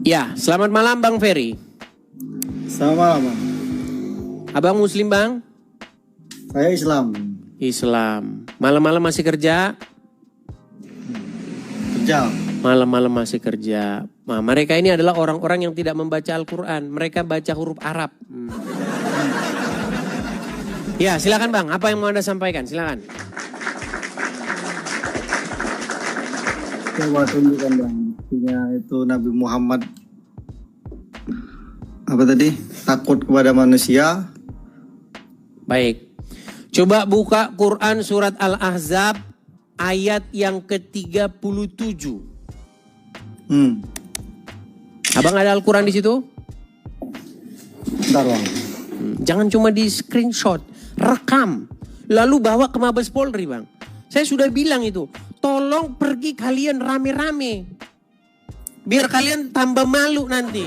Ya, selamat malam Bang Ferry. Selamat malam, Bang. Abang Muslim Bang? Saya Islam. Islam. Malam-malam masih kerja? Kerja. Malam-malam masih kerja. Nah, mereka ini adalah orang-orang yang tidak membaca Al-Quran. Mereka baca huruf Arab. Ya, silakan Bang. Apa yang mau Anda sampaikan? Silakan. Coba tunjukkan, Bang. Buktinya itu Nabi Muhammad apa tadi? Takut kepada manusia. Baik. Coba buka Quran surat Al-Ahzab ayat yang ke-37. Abang ada Al-Quran di situ? Bentar, Bang. Jangan cuma di screenshot, rekam. Lalu bawa ke Mabes Polri, Bang. Saya sudah bilang itu, tolong pergi kalian rame-rame. Biar kalian tambah malu nanti.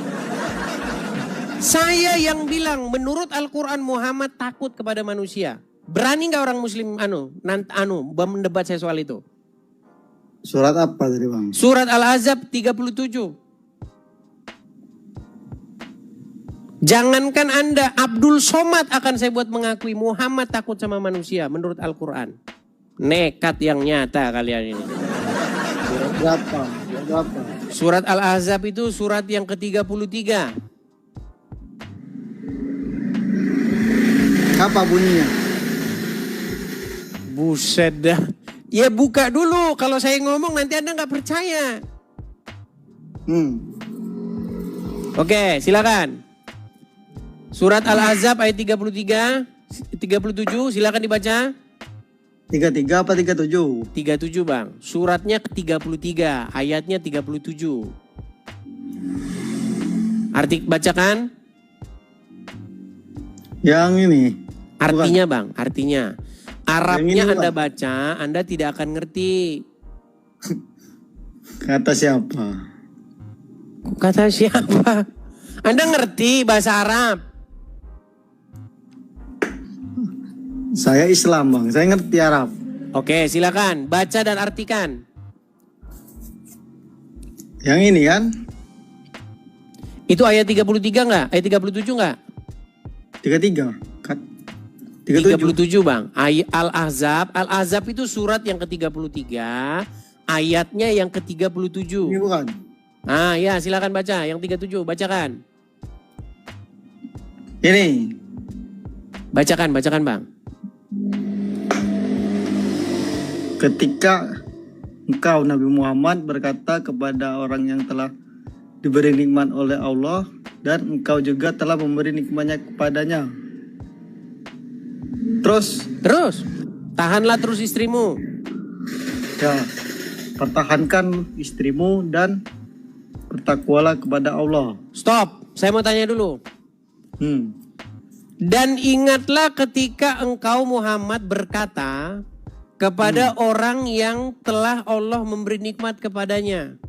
Saya yang bilang, menurut Al-Quran Muhammad takut kepada manusia. Berani nggak orang Muslim mendebat saya soal itu? Surat apa tadi, Bang? Surat Al-Ahzab 37. Jangankan Anda, Abdul Somad akan saya buat mengakui Muhammad takut sama manusia menurut Al-Quran. Nekat yang nyata kalian ini. Surat berapa? Surat berapa? Surat Al-Ahzab itu surat yang ke-33. Apa bunyinya? Buset dah. Ya buka dulu, kalau saya ngomong nanti Anda nggak percaya. Oke, silakan. Surat Al-Ahzab ayat 37, silakan dibaca. 33 apa 37? 37 Bang, suratnya ke-33, ayatnya 37. Arti bacakan? Yang ini. Artinya Bang, artinya. Arabnya ini, Anda Bang. baca, Anda tidak akan ngerti. Kata siapa? Kata siapa? Anda ngerti bahasa Arab? Saya Islam, Bang. Saya ngerti Arab. Oke, silakan baca dan artikan. Yang ini kan? Itu ayat 33 enggak? Ayat 37 enggak? 33. 37. 37 Bang. Al-Ahzab. Al-Ahzab itu surat yang ke-33. Ayatnya yang ke-37. Ini bukan? Ah ya, silakan baca. Yang 37, bacakan. Ini. Bacakan Bang. Ketika engkau Nabi Muhammad berkata kepada orang yang telah diberi nikmat oleh Allah dan engkau juga telah memberi nikmatnya kepadanya. Terus, tahanlah terus istrimu. ya, pertahankan istrimu dan bertakwalah kepada Allah. Stop, saya mau tanya dulu. Dan ingatlah ketika engkau Muhammad berkata kepada orang yang telah Allah memberi nikmat kepadanya.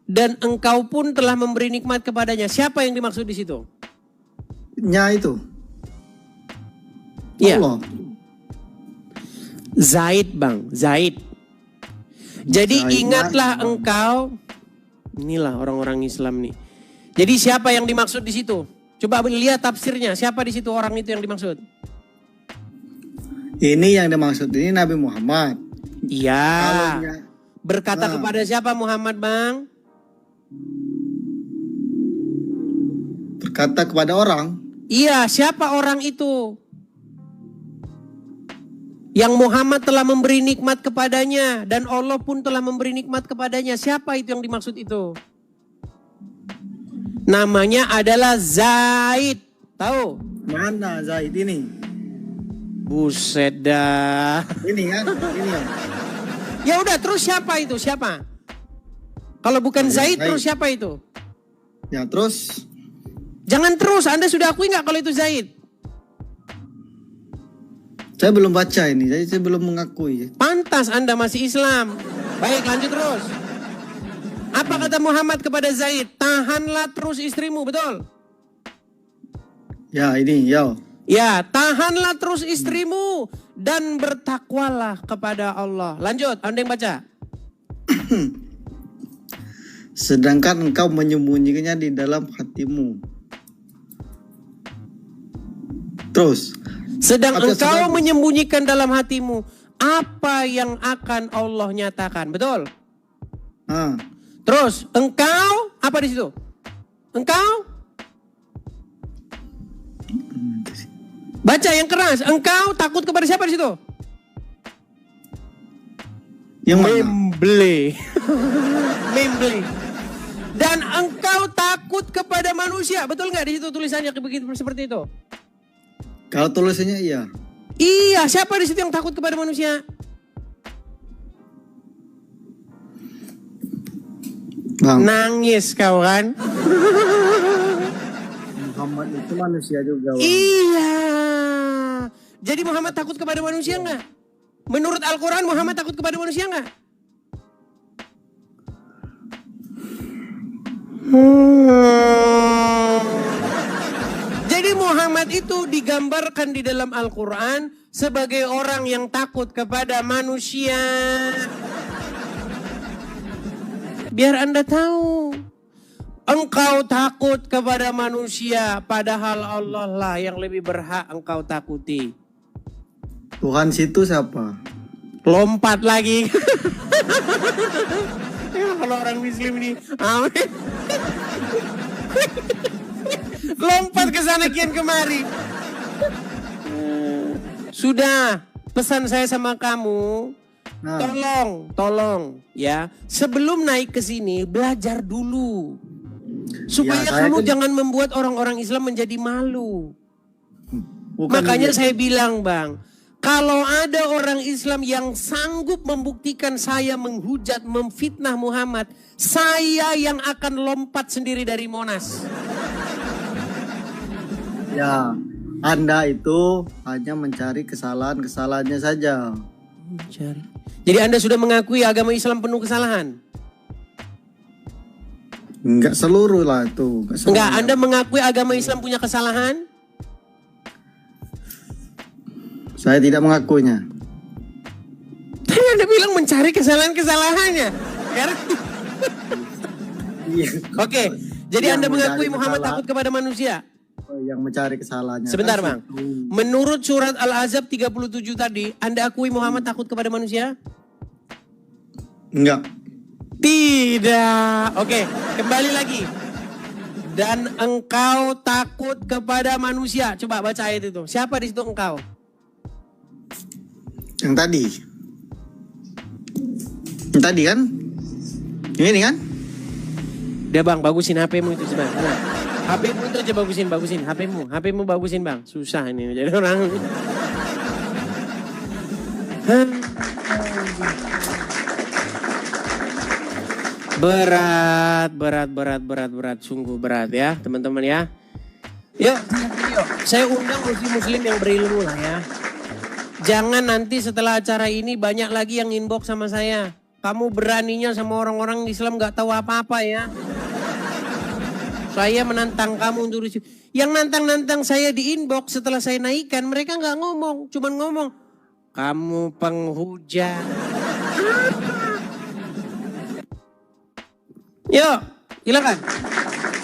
Dan engkau pun telah memberi nikmat kepadanya. Siapa yang dimaksud di situ? Nya itu. Iya. Allah. Zaid Bang, Zaid. Jadi Zaid, ingatlah Bang. engkau. Inilah orang-orang Islam nih. Jadi siapa yang dimaksud di situ? Coba lihat tafsirnya. Siapa di situ orang itu yang dimaksud? Ini yang dimaksud ini Nabi Muhammad. Iya. Kalaunya- Berkata kepada siapa Muhammad Bang? Berkata kepada orang. Iya, siapa orang itu? Yang Muhammad telah memberi nikmat kepadanya dan Allah pun telah memberi nikmat kepadanya. Siapa itu yang dimaksud itu? Namanya adalah Zaid. Tahu? Mana Zaid ini? Buset dah. Ini kan? Ini ya. Ya udah, terus siapa itu? Siapa? Kalau bukan Zaid, Zaid. terus siapa itu? Ya terus. Jangan terus, Anda sudah akui nggak kalau itu Zaid? Saya belum baca ini, jadi saya belum mengakui. Pantas Anda masih Islam. Baik, lanjut terus. Apa kata Muhammad kepada Zaid? Tahanlah terus istrimu, betul? Ya ini, ya. Ya, tahanlah terus istrimu dan bertakwalah kepada Allah. Lanjut, Anda yang baca. sedangkan engkau menyembunyikannya di dalam hatimu. Terus, Sedang Apa engkau sebab- menyembunyikan dalam hatimu apa yang akan Allah nyatakan. Betul? ah, Terus engkau apa di situ? Engkau baca yang keras. Engkau takut kepada siapa di situ? yang mana? Membeli. Membeli. Dan engkau takut kepada manusia. Betul nggak di situ tulisannya begitu seperti itu? Kalau tulisannya iya. Iya, siapa di situ yang takut kepada manusia? Bang, Nangis kau kan? Muhammad itu manusia juga. Bang. Iya. Jadi Muhammad takut kepada manusia nggak? Menurut Al-Quran Muhammad takut kepada manusia nggak? Jadi Muhammad itu digambarkan di dalam Al-Quran sebagai orang yang takut kepada manusia. Biar Anda tahu. Engkau takut kepada manusia, padahal Allah lah yang lebih berhak engkau takuti. Tuhan situ siapa? Lompat lagi. Ya, kalau orang Muslim ini, amin. Lompat ke sana kian kemari. Sudah, pesan saya sama kamu. Nah, Tolong ya. Sebelum naik ke sini belajar dulu. Supaya Ya, saya kamu kan- jangan membuat orang-orang Islam menjadi malu. bukan Makanya dia. saya bilang, Bang, kalau ada orang Islam yang sanggup membuktikan saya menghujat, memfitnah Muhammad, saya yang akan lompat sendiri dari Monas. Ya, Anda itu hanya mencari kesalahan-kesalahannya saja. Jadi Anda sudah mengakui agama Islam penuh kesalahan? Enggak seluruh lah itu. Enggak, Anda mengakui agama Islam punya kesalahan? Saya tidak mengakuinya. Tadi Anda bilang mencari kesalahan-kesalahannya. Iya. Oke, jadi Yang Anda mengakui mencari Muhammad kesalahan. takut kepada manusia? Yang mencari kesalahannya. Sebentar, kan Bang. situ. Menurut surat Al-Ahzab 37 tadi, Anda akui Muhammad takut kepada manusia? Enggak. Tidak. Oke, kembali lagi. Dan engkau takut kepada manusia. Coba baca ayat itu. Siapa di situ engkau? Yang tadi. Yang tadi kan? Yang ini kan? Dia Bang, bagusin HP-mu itu sebentar. Nah, HP-mu itu aja bagusin. HP-mu bagusin Bang. Susah ini jadi orang. Berat. Sungguh berat ya teman-teman ya. Yuk. Saya undang muslim-muslim yang berilmu lah ya. Jangan nanti setelah acara ini banyak lagi yang inbox sama saya. Kamu beraninya sama orang-orang Islam gak tahu apa-apa ya. Saya menantang kamu untuk yang nantang-nantang saya di inbox setelah saya naikkan. Mereka gak ngomong. Cuman ngomong. Kamu penghujat. Yuk, silakan.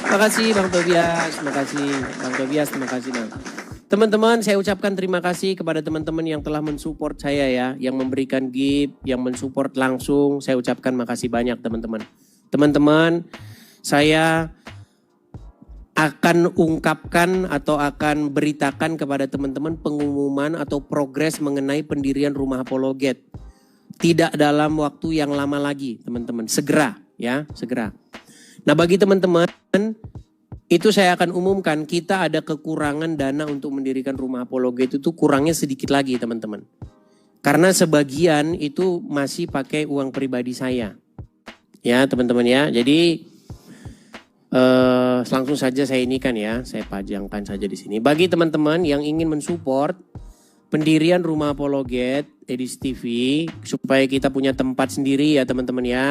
Terima kasih Bang Tobias, terima kasih Bang. Teman-teman, saya ucapkan terima kasih kepada teman-teman yang telah mensupport saya ya, yang memberikan gift, yang mensupport langsung. Saya ucapkan makasih banyak teman-teman. Teman-teman, saya akan ungkapkan atau akan beritakan kepada teman-teman pengumuman atau progres mengenai pendirian rumah apologet. Tidak dalam waktu yang lama lagi, teman-teman. Segera. Ya, segera. Nah, bagi teman-teman, itu saya akan umumkan kita ada kekurangan dana untuk mendirikan rumah apologet itu kurangnya sedikit lagi, teman-teman. Karena sebagian itu masih pakai uang pribadi saya. Ya, teman-teman ya. Jadi langsung saja saya ini kan ya, saya pajangkan saja di sini. Bagi teman-teman yang ingin mensupport pendirian rumah apologet Edis TV supaya kita punya tempat sendiri ya, teman-teman ya.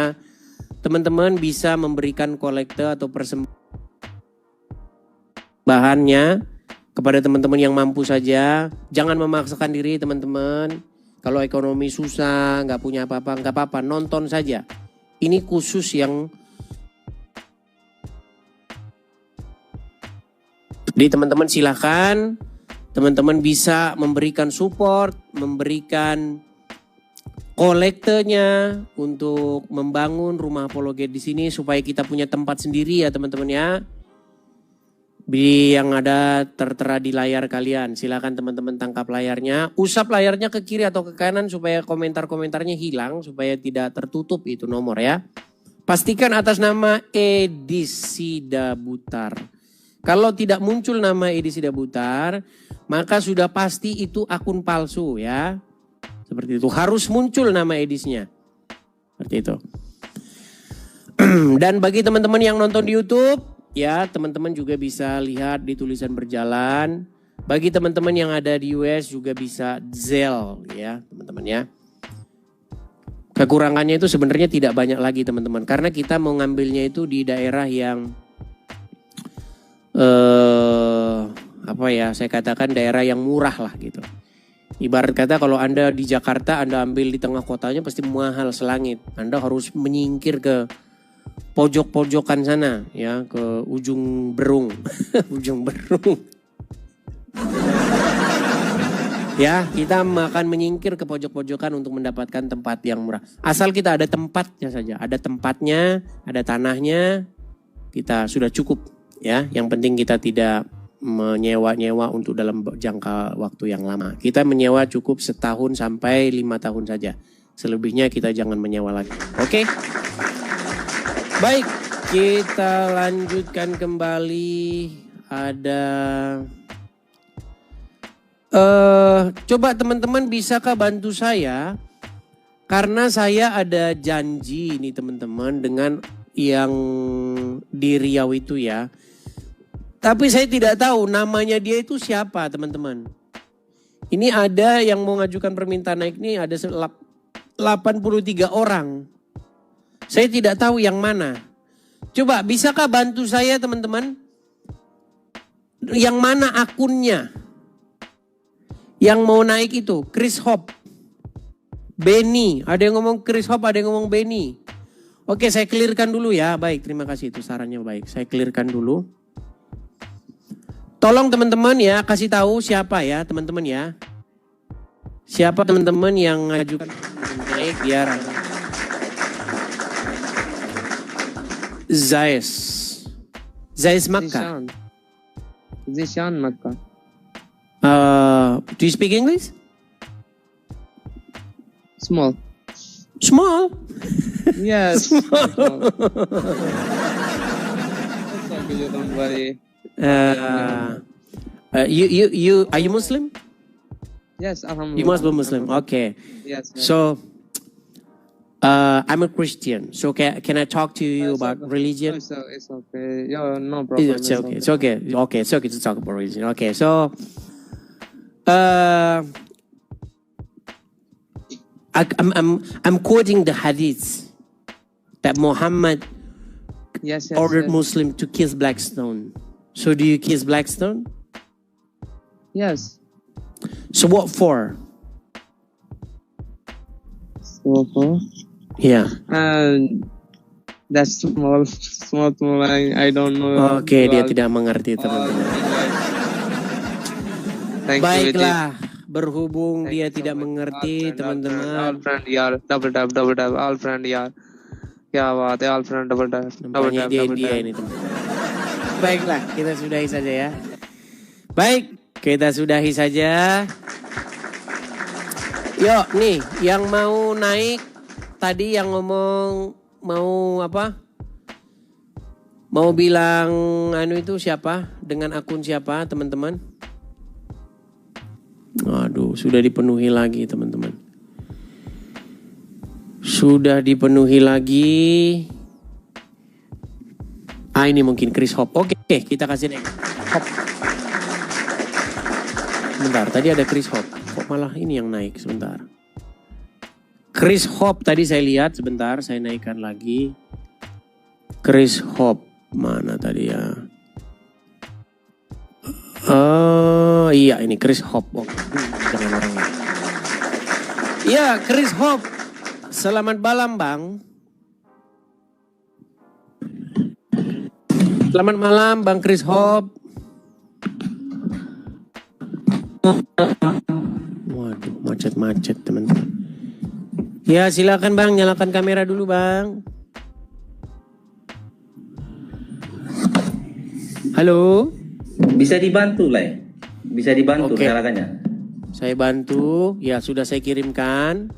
Teman-teman bisa memberikan kolekte atau persembahannya kepada teman-teman yang mampu saja. Jangan memaksakan diri teman-teman. Kalau ekonomi susah, nggak punya apa-apa, nggak apa-apa, nonton saja. Ini khusus yang Jadi teman-teman silakan, teman-teman bisa memberikan support, memberikan kolektornya untuk membangun rumah apologet di sini supaya kita punya tempat sendiri ya teman-teman ya. Yang ada tertera di layar kalian. Silakan teman-teman tangkap layarnya, usap layarnya ke kiri atau ke kanan supaya komentar-komentarnya hilang, supaya tidak tertutup itu nomor ya. Pastikan atas nama Edi Sidabutar. Kalau tidak muncul nama Edi Sidabutar, maka sudah pasti itu akun palsu ya. Seperti itu, harus muncul nama Edisnya. Seperti itu. Dan bagi teman-teman yang nonton di YouTube, ya teman-teman juga bisa lihat di tulisan berjalan. Bagi teman-teman yang ada di US juga bisa Zelle ya teman-teman ya. Kekurangannya itu sebenarnya tidak banyak lagi teman-teman. Karena kita mau ngambilnya itu di daerah yang apa ya, saya katakan daerah yang murah lah gitu. Ibarat kata kalau Anda di Jakarta, Anda ambil di tengah kotanya pasti mahal selangit. Anda harus menyingkir ke pojok-pojokan sana ya, ke ujung berung. Ujung berung. Ya, kita akan menyingkir ke pojok-pojokan untuk mendapatkan tempat yang murah. Asal kita ada tempatnya saja, ada tempatnya, ada tanahnya, kita sudah cukup ya. Yang penting kita tidak menyewa-nyewa untuk dalam jangka waktu yang lama. Kita menyewa cukup 1 tahun sampai 5 tahun saja. Selebihnya kita jangan menyewa lagi. Oke? Baik, kita lanjutkan kembali. Ada coba teman-teman bisakah bantu saya? Karena saya ada janji nih teman-teman dengan yang di Riau itu ya. Tapi saya tidak tahu namanya dia itu siapa teman-teman. Ini ada yang mau ngajukan permintaan naik nih, ada 83 orang. Saya tidak tahu yang mana. Coba bisakah bantu saya teman-teman? Yang mana akunnya? Yang mau naik itu Chris Hop, Benny. Ada yang ngomong Chris Hop, ada yang ngomong Benny. Oke, saya clearkan dulu ya. Baik, terima kasih, itu sarannya baik. Saya clearkan dulu. Tolong teman-teman ya, kasih tahu siapa ya teman-teman ya. Siapa teman-teman yang ngajukan naik biar Zais Makkah. Zishan Makkah. Do you speak English? Small. Small? Yes. Small. You don't worry. You are you Muslim? Yes, alhamdulillah. You must be Muslim. Okay. Yes. So I'm a Christian. So can I talk to you about religion? It's okay. Yeah, no problem. It's okay. It's okay. Okay, it's okay to talk about religion. Okay, so I'm quoting the hadith that Muhammad ordered Muslim to kiss black stone. So do you kiss black stone? Yes. So what for? So for? Yeah. That's small. I don't know. Oke, dia tidak mengerti teman-teman. Baiklah, berhubung dia tidak mengerti teman-teman. All friend yaar, double tap, all friend yaar. Kya baat hai, all friend double tap. Nampaknya dia India ini teman. Baiklah, kita sudahi saja ya. Baik, kita sudahi saja. Yuk nih, yang mau naik tadi yang ngomong mau apa? Mau bilang anu itu siapa? Dengan akun siapa teman-teman? Aduh, sudah dipenuhi lagi teman-teman. Sudah dipenuhi lagi. Ini mungkin Chris Hop. Oke, kita kasih naik. Hop. Sebentar, tadi ada Chris Hop. Kok malah ini yang naik sebentar. Chris Hop tadi saya lihat sebentar, saya naikkan lagi. Chris Hop, mana tadi ya? Oh iya ini Chris Hop. Oh, jangan orangnya. Iya Chris Hop. Selamat malam Bang. Selamat malam Bang Chris Hop. Waduh, macet-macet teman-teman. Ya silakan Bang, nyalakan kamera dulu Bang. Halo. Bisa dibantu lah, bisa dibantu Oke. nyalakannya. Saya bantu, ya sudah saya kirimkan.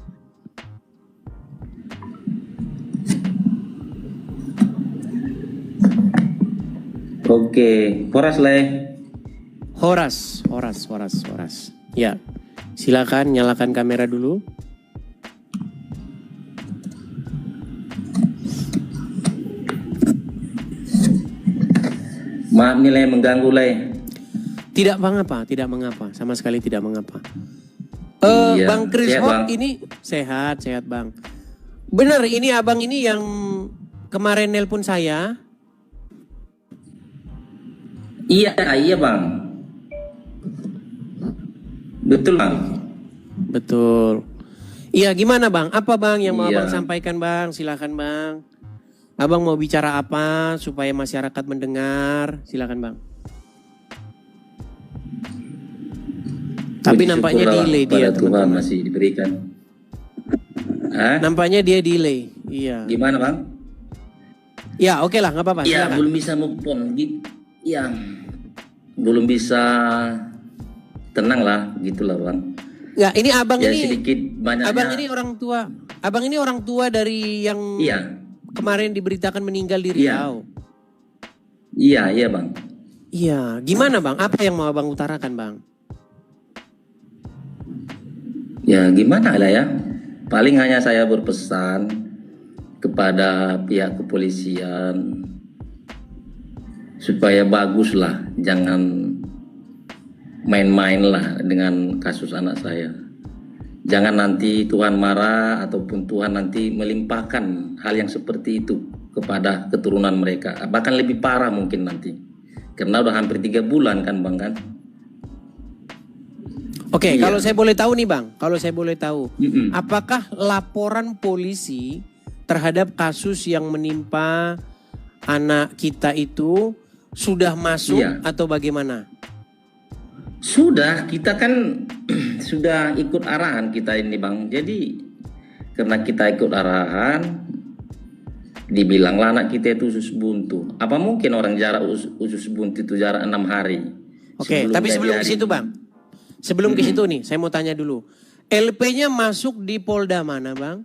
Oke, Horas lah. Horas. Ya, silakan nyalakan kamera dulu. Maaf nih lah mengganggu lah. Tidak mengapa, sama sekali tidak mengapa. Iya, Bang Chris sehat, Hop Bang. ini sehat Bang. Benar, ini abang ini yang kemarin nelpon saya. Iya Bang. Betul Bang. Betul. Iya gimana Bang? Apa Bang yang mau Iya. Abang sampaikan Bang? Silakan Bang. Abang mau bicara apa supaya masyarakat mendengar? Silakan Bang. Tapi Puji nampaknya syukurlah delay pada dia Tuhan teman-teman. masih diberikan. Hah? Nampaknya dia delay. Iya. Gimana Bang? Ya oke lah, nggak apa-apa. Iya, Silakan. belum bisa move on. Iya, belum bisa tenang lah, gitulah Bang. Ya ini abang Ya ini. sedikit banyaknya. Abang ini orang tua. Abang ini orang tua dari yang Iya, kemarin diberitakan meninggal di Iya. Riau. iya Bang. Iya. Gimana Bang? Apa yang mau Abang utarakan Bang? Ya gimana lah ya. Paling hanya saya berpesan kepada pihak kepolisian supaya bagus lah, jangan main-main lah dengan kasus anak saya. Jangan nanti Tuhan marah ataupun Tuhan nanti melimpahkan hal yang seperti itu kepada keturunan mereka. Bahkan lebih parah mungkin nanti. Karena udah hampir 3 bulan kan Bang kan. Oke, Iya. kalau saya boleh tahu nih Bang, Mm-mm. apakah laporan polisi terhadap kasus yang menimpa anak kita itu sudah masuk Iya. atau bagaimana? Sudah, kita kan sudah ikut arahan kita ini Bang. Jadi karena kita ikut arahan, dibilanglah anak kita itu usus buntu. Apa mungkin orang jarak usus buntu itu jarak 6 hari? Oke, tapi sebelum ke situ Bang, sebelum ke situ nih, saya mau tanya dulu. LP-nya masuk di Polda mana Bang?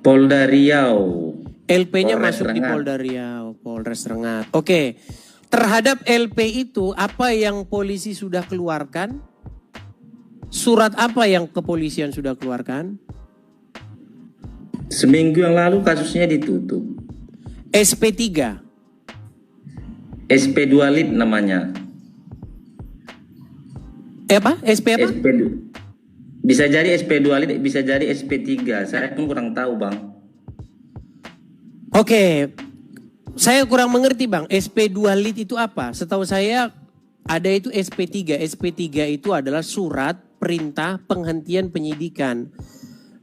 Polda Riau. LP-nya Polres masuk di Rengat. Polda Riau, Polres Rengat. Oke, terhadap LP itu apa yang polisi sudah keluarkan? Surat apa yang kepolisian sudah keluarkan? Seminggu yang lalu kasusnya ditutup. SP3. SP2 Lit namanya. Apa? SP apa? SP2. Bisa jadi SP2 Lit, bisa jadi SP3. Saya pun kurang tahu Bang. Oke, saya kurang mengerti Bang. SP2 Lit itu apa? Setahu saya ada itu SP3. SP3 itu adalah surat perintah penghentian penyidikan.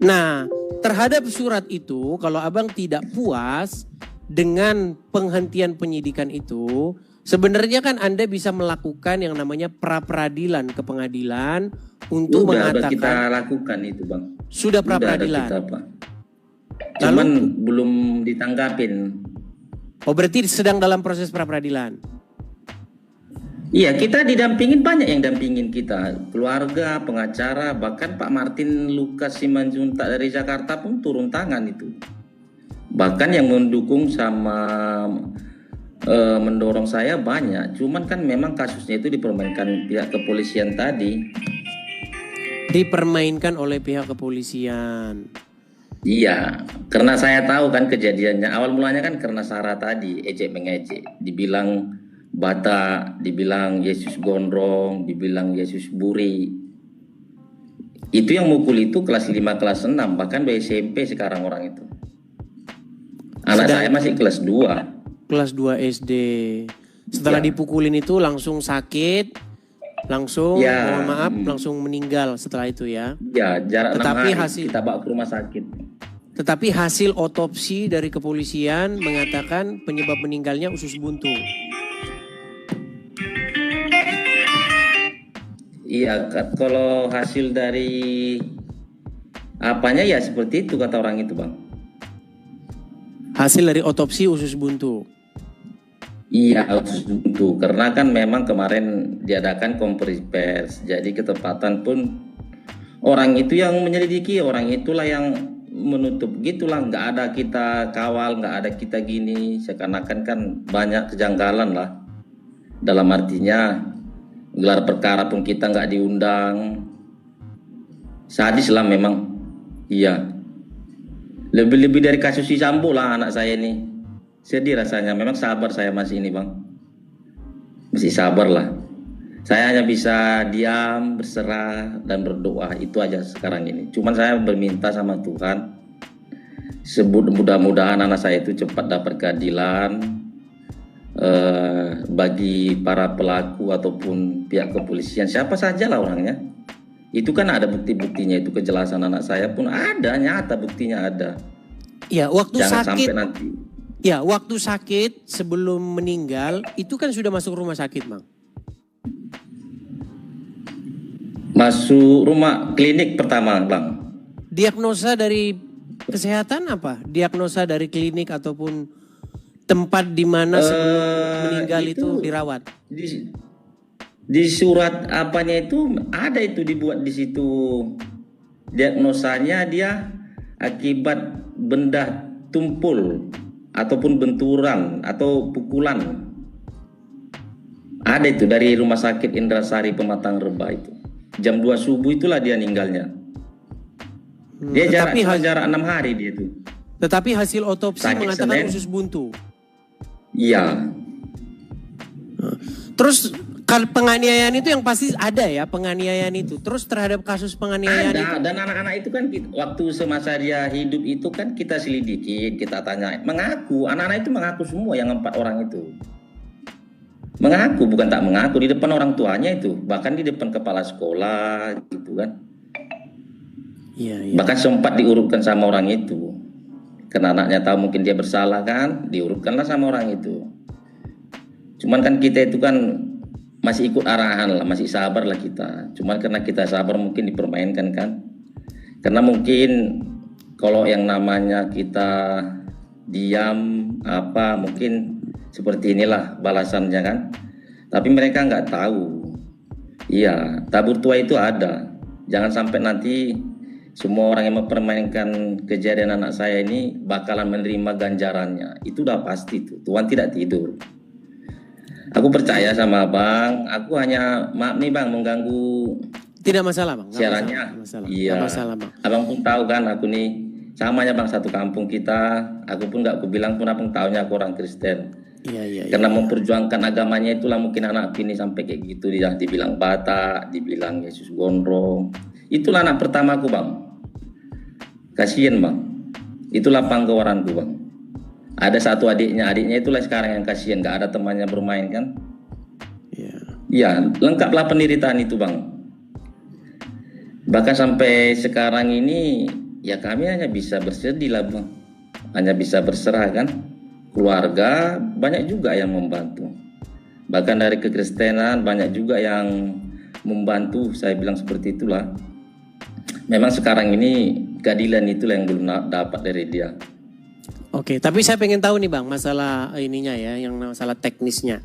Nah, terhadap surat itu kalau Abang tidak puas dengan penghentian penyidikan itu, sebenarnya kan Anda bisa melakukan yang namanya pra-peradilan ke pengadilan untuk Udah mengatakan kita lakukan itu Bang. sudah Udah ada pra-peradilan. kita, Pak. Cuman belum ditanggapin. Oh, berarti sedang dalam proses pra-peradilan. Iya, kita didampingin, banyak yang dampingin kita. Keluarga, pengacara, bahkan Pak Martin Lukas Simanjuntak dari Jakarta pun turun tangan itu. Bahkan yang mendukung sama mendorong saya banyak. Cuman kan memang kasusnya itu dipermainkan pihak kepolisian tadi. Dipermainkan oleh pihak kepolisian. Iya, karena saya tahu kan kejadiannya. Awal mulanya kan karena Sarah tadi ejek mengejek, dibilang bata, dibilang Yesus gondrong, dibilang Yesus buri. Itu yang mukul itu kelas 5, kelas 6, bahkan di SMP sekarang orang itu. Anak saya masih kelas 2. Kelas 2 SD. Setelah Ya. dipukulin itu langsung sakit, langsung Ya. mohon maaf, langsung meninggal setelah itu ya. Ya, jarak 6 Tetapi hari kita bawa ke rumah sakit. Tetapi hasil otopsi dari kepolisian mengatakan penyebab meninggalnya usus buntu. Iya, kalau hasil dari apanya ya seperti itu kata orang itu, Bang. Hasil dari otopsi usus buntu. Iya, usus buntu. Karena kan memang kemarin diadakan konferensi pers, jadi ketepatan pun orang itu yang menyelidiki, orang itulah yang menutup. Gitulah, nggak ada kita kawal, nggak ada kita gini. Seakan-akan kan banyak kejanggalan lah. Dalam artinya gelar perkara pun kita nggak diundang. Sadis lah memang. Iya. Lebih-lebih dari kasus si Sambo lah anak saya ini. Sedih rasanya. Memang sabar saya masih ini, Bang. Masih sabar lah. Saya hanya bisa diam, berserah, dan berdoa. Itu aja sekarang ini. Cuman saya berminta sama Tuhan, mudah-mudahan anak saya itu cepat dapat keadilan bagi para pelaku ataupun pihak kepolisian. Siapa saja lah orangnya. Itu kan ada bukti-buktinya, itu kejelasan anak saya pun ada, nyata buktinya ada. Ya, waktu Jangan sakit. sampai nanti. Ya, waktu sakit sebelum meninggal itu kan sudah masuk rumah sakit, Bang. Masuk rumah klinik pertama, Bang. Diagnosa dari kesehatan apa? Diagnosa dari klinik ataupun tempat di mana sebelum meninggal itu dirawat? Di surat apanya itu ada itu dibuat di situ. Diagnosanya dia akibat benda tumpul ataupun benturan atau pukulan. Ada itu dari Rumah Sakit Indrasari Pematang Reba itu. Jam 2 subuh itulah dia meninggalnya. Dia jarak 6 hari dia itu. Tetapi hasil otopsi Sakit mengatakan Senin. usus buntu. Iya. Terus penganiayaan itu yang pasti ada ya, penganiayaan itu. Terus terhadap kasus penganiayaan itu. Ada, dan anak-anak itu kan waktu semasa dia hidup itu kan kita selidiki, kita tanya, mengaku, anak-anak itu mengaku semua yang 4 orang itu. Mengaku, bukan tak mengaku, di depan orang tuanya itu, bahkan di depan kepala sekolah gitu kan. Iya, iya. Bahkan sempat diurutkan sama orang itu. Karena anaknya tahu mungkin dia bersalah kan, diurutkanlah sama orang itu. Cuman kan kita itu kan masih ikut arahan lah, masih sabar lah kita. Cuman karena kita sabar mungkin dipermainkan kan. Karena mungkin kalau yang namanya kita diam apa mungkin seperti inilah balasannya kan. Tapi mereka nggak tahu. Iya, tabur tua itu ada. Jangan sampai nanti semua orang yang mempermainkan kejadian anak saya ini bakalan menerima ganjarannya. Itu udah pasti tuh. Tuhan tidak tidur. Aku percaya sama Bang. Aku hanya maaf nih Bang mengganggu. Tidak masalah, Bang. Siarannya. Iya. Nggak masalah, Bang. Abang pun tahu kan aku nih samanya Bang satu kampung kita. Aku pun nggak aku bilang pun abang tahunya aku orang Kristen. Iya, iya. Karena memperjuangkan agamanya itulah mungkin anak ini sampai kayak gitu, dia dibilang Batak, dibilang Yesus Gondrong. Itulah anak pertamaku Bang. Kasihan Bang. Itulah panggawaranku Bang. Ada satu adiknya itulah sekarang yang kasihan, nggak ada temannya bermain kan. Iya. Ya lengkaplah penderitaan itu Bang. Bahkan sampai sekarang ini ya kami hanya bisa bersedih lah Bang. Hanya bisa berserah kan. Keluarga banyak juga yang membantu. Bahkan dari kekristenan banyak juga yang membantu. Saya bilang seperti itulah. Memang sekarang ini keadilan itulah yang belum dapat dari dia. Oke, tapi saya pengen tahu nih Bang, masalah ininya ya, yang masalah teknisnya.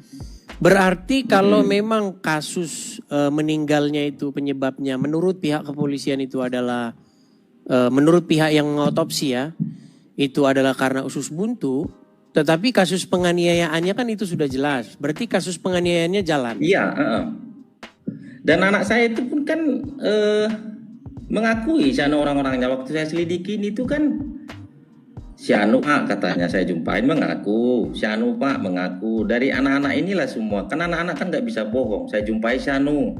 Berarti kalau memang kasus meninggalnya itu penyebabnya menurut pihak kepolisian itu adalah menurut pihak yang mengotopsi ya, itu adalah karena usus buntu. Tetapi kasus penganiayaannya kan itu sudah jelas. Berarti kasus penganiayaannya jalan. Iya. Dan anak saya itu pun kan mengakui si anu orang-orangnya. Waktu saya selidikin itu kan si anu Pak katanya saya jumpain mengaku. Si anu Pak mengaku. Dari anak-anak inilah semua. Kan anak-anak kan nggak bisa bohong. Saya jumpai si anu.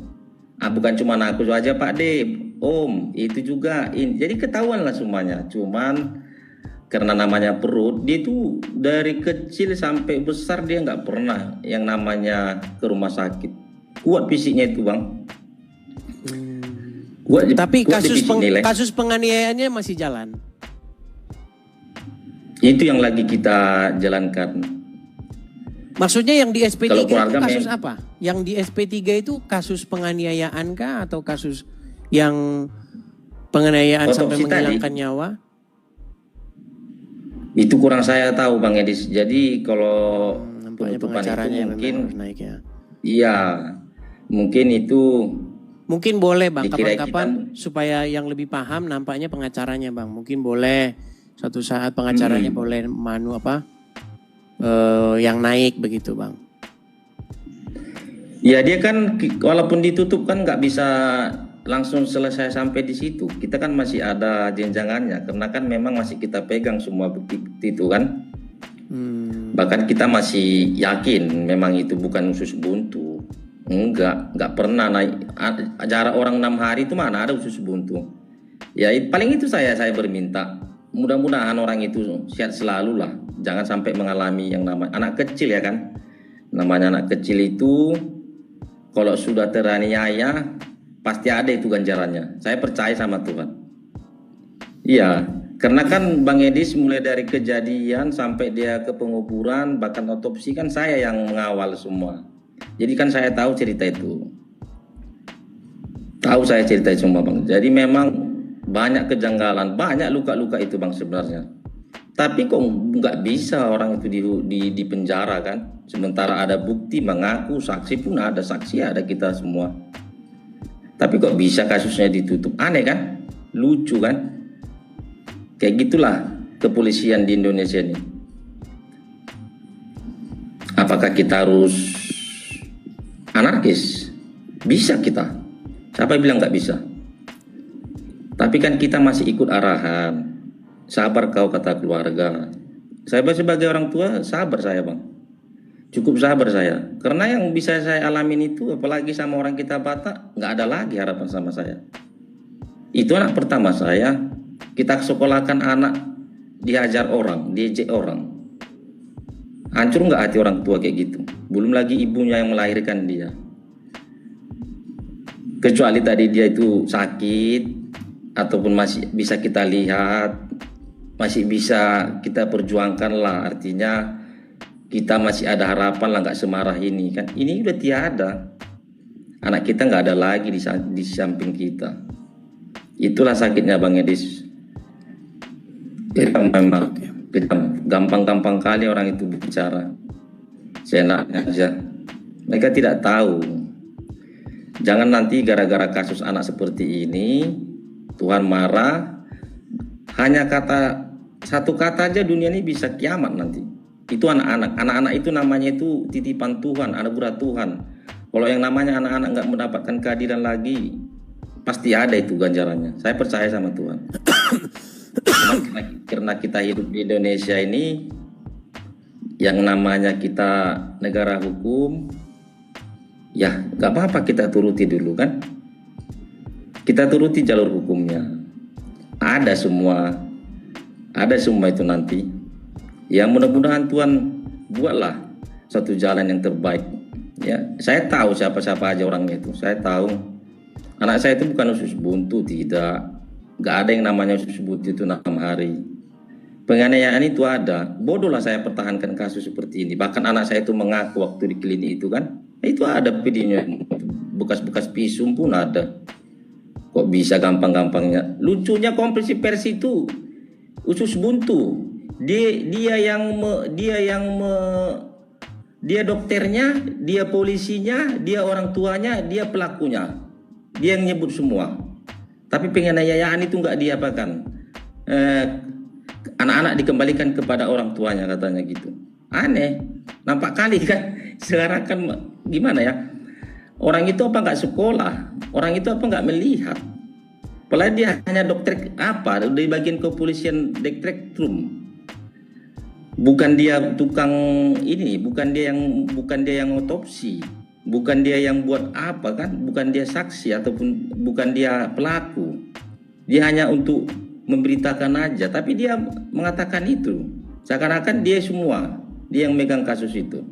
Bukan cuma aku aja Pak De. Om itu juga. Jadi ketahuan lah semuanya. Cuman karena namanya perut, dia tuh dari kecil sampai besar dia nggak pernah yang namanya ke rumah sakit. Kuat fisiknya itu Bang. Tapi kasus penganiayaannya masih jalan. Itu yang lagi kita jalankan. Maksudnya yang di SPT Kalau itu keluarga kasus apa? Yang di SP3 itu kasus penganiayaan kah atau kasus yang penganiayaan sampai Otopsi tadi. menghilangkan nyawa? Itu kurang saya tahu Bang Edis. Jadi kalau Nampaknya penutupan itu pengacaranya mungkin memang harus naik ya. iya, mungkin itu Mungkin boleh Bang, dikira kapan-kapan supaya yang lebih paham nampaknya pengacaranya Bang. Mungkin boleh suatu saat pengacaranya boleh yang naik begitu Bang. ya dia kan walaupun ditutup kan nggak bisa langsung selesai sampai di situ. Kita kan masih ada jenjangannya karena kan memang masih kita pegang semua bukti-bukti itu kan. Bahkan kita masih yakin memang itu bukan usus buntu. Enggak pernah naik. Jarak orang 6 hari itu mana ada usus buntu. Ya paling itu saya berminta. Mudah-mudahan orang itu sehat selalu lah. Jangan sampai mengalami yang namanya anak kecil ya kan. Namanya anak kecil itu kalau sudah teraniaya pasti ada itu ganjarannya. Saya percaya sama Tuhan. Iya, karena kan Bang Edis mulai dari kejadian sampai dia ke penguburan bahkan otopsi kan saya yang mengawal semua. Jadi kan saya tahu cerita itu. Tahu saya cerita itu semua Bang. Jadi memang banyak kejanggalan, banyak luka-luka itu Bang sebenarnya. Tapi kok nggak bisa orang itu di penjara kan? Sementara ada bukti mengaku, saksi pun ada, saksi ada kita semua. Tapi kok bisa kasusnya ditutup? Aneh kan? Lucu kan? Kayak gitulah kepolisian di Indonesia ini. Apakah kita harus anarkis? Bisa kita. Siapa yang bilang nggak bisa? Tapi kan kita masih ikut arahan. Sabar kau kata keluarga. Saya sebagai orang tua sabar saya Bang. Cukup sabar saya. Karena yang bisa saya alamin itu apalagi sama orang kita Batak nggak ada lagi harapan sama saya. Itu anak pertama saya. Kita sekolahkan anak dihajar orang, diejek orang. Hancur nggak hati orang tua kayak gitu. Belum lagi ibunya yang melahirkan dia. Kecuali tadi dia itu sakit ataupun masih bisa kita lihat, masih bisa kita perjuangkan lah. Artinya kita masih ada harapan lah, nggak semarah ini kan. Ini udah tiada. Anak kita nggak ada lagi di samping kita. Itulah sakitnya Bang Edis. Memang gampang-gampang kali orang itu bicara. Seenaknya aja. Mereka tidak tahu. Jangan nanti gara-gara kasus anak seperti ini Tuhan marah. Hanya satu kata aja dunia ini bisa kiamat nanti. Itu anak-anak itu namanya itu titipan Tuhan, anugerah Tuhan. Kalau yang namanya anak-anak nggak mendapatkan keadilan lagi, pasti ada itu ganjarannya. Saya percaya sama Tuhan. Karena kita hidup di Indonesia ini, yang namanya kita negara hukum, ya nggak apa-apa kita turuti dulu kan. Kita turuti jalur hukumnya. Ada semua itu nanti. Ya mudah-mudahan Tuhan buatlah satu jalan yang terbaik. Ya, saya tahu siapa-siapa aja orangnya itu. Saya tahu anak saya itu bukan usus buntu, tidak. Nggak ada yang namanya usus buntu itu 6 hari. Penganiayaan itu ada. Bodohlah saya pertahankan kasus seperti ini. Bahkan anak saya itu mengaku waktu di klinik itu kan. Itu ada videonya. Bekas-bekas pisum pun ada. Kok bisa gampang-gampangnya? Lucunya konferensi pers itu usus buntu. Dia dokternya, dia polisinya, dia orang tuanya, dia pelakunya. Dia yang nyebut semua. Tapi penganiayaan itu nggak diapakan. Anak-anak dikembalikan kepada orang tuanya katanya gitu. Aneh, nampak kali kan. Sekarang kan gimana ya? Orang itu apa nggak sekolah? Orang itu apa nggak melihat? Padahal dia hanya dokter apa di bagian kepolisian direktrum. Bukan dia tukang ini, bukan dia yang otopsi, bukan dia yang buat apa kan? Bukan dia saksi ataupun bukan dia pelaku. Dia hanya untuk memberitakan aja, tapi dia mengatakan itu. Seakan-akan dia semua, dia yang megang kasus itu.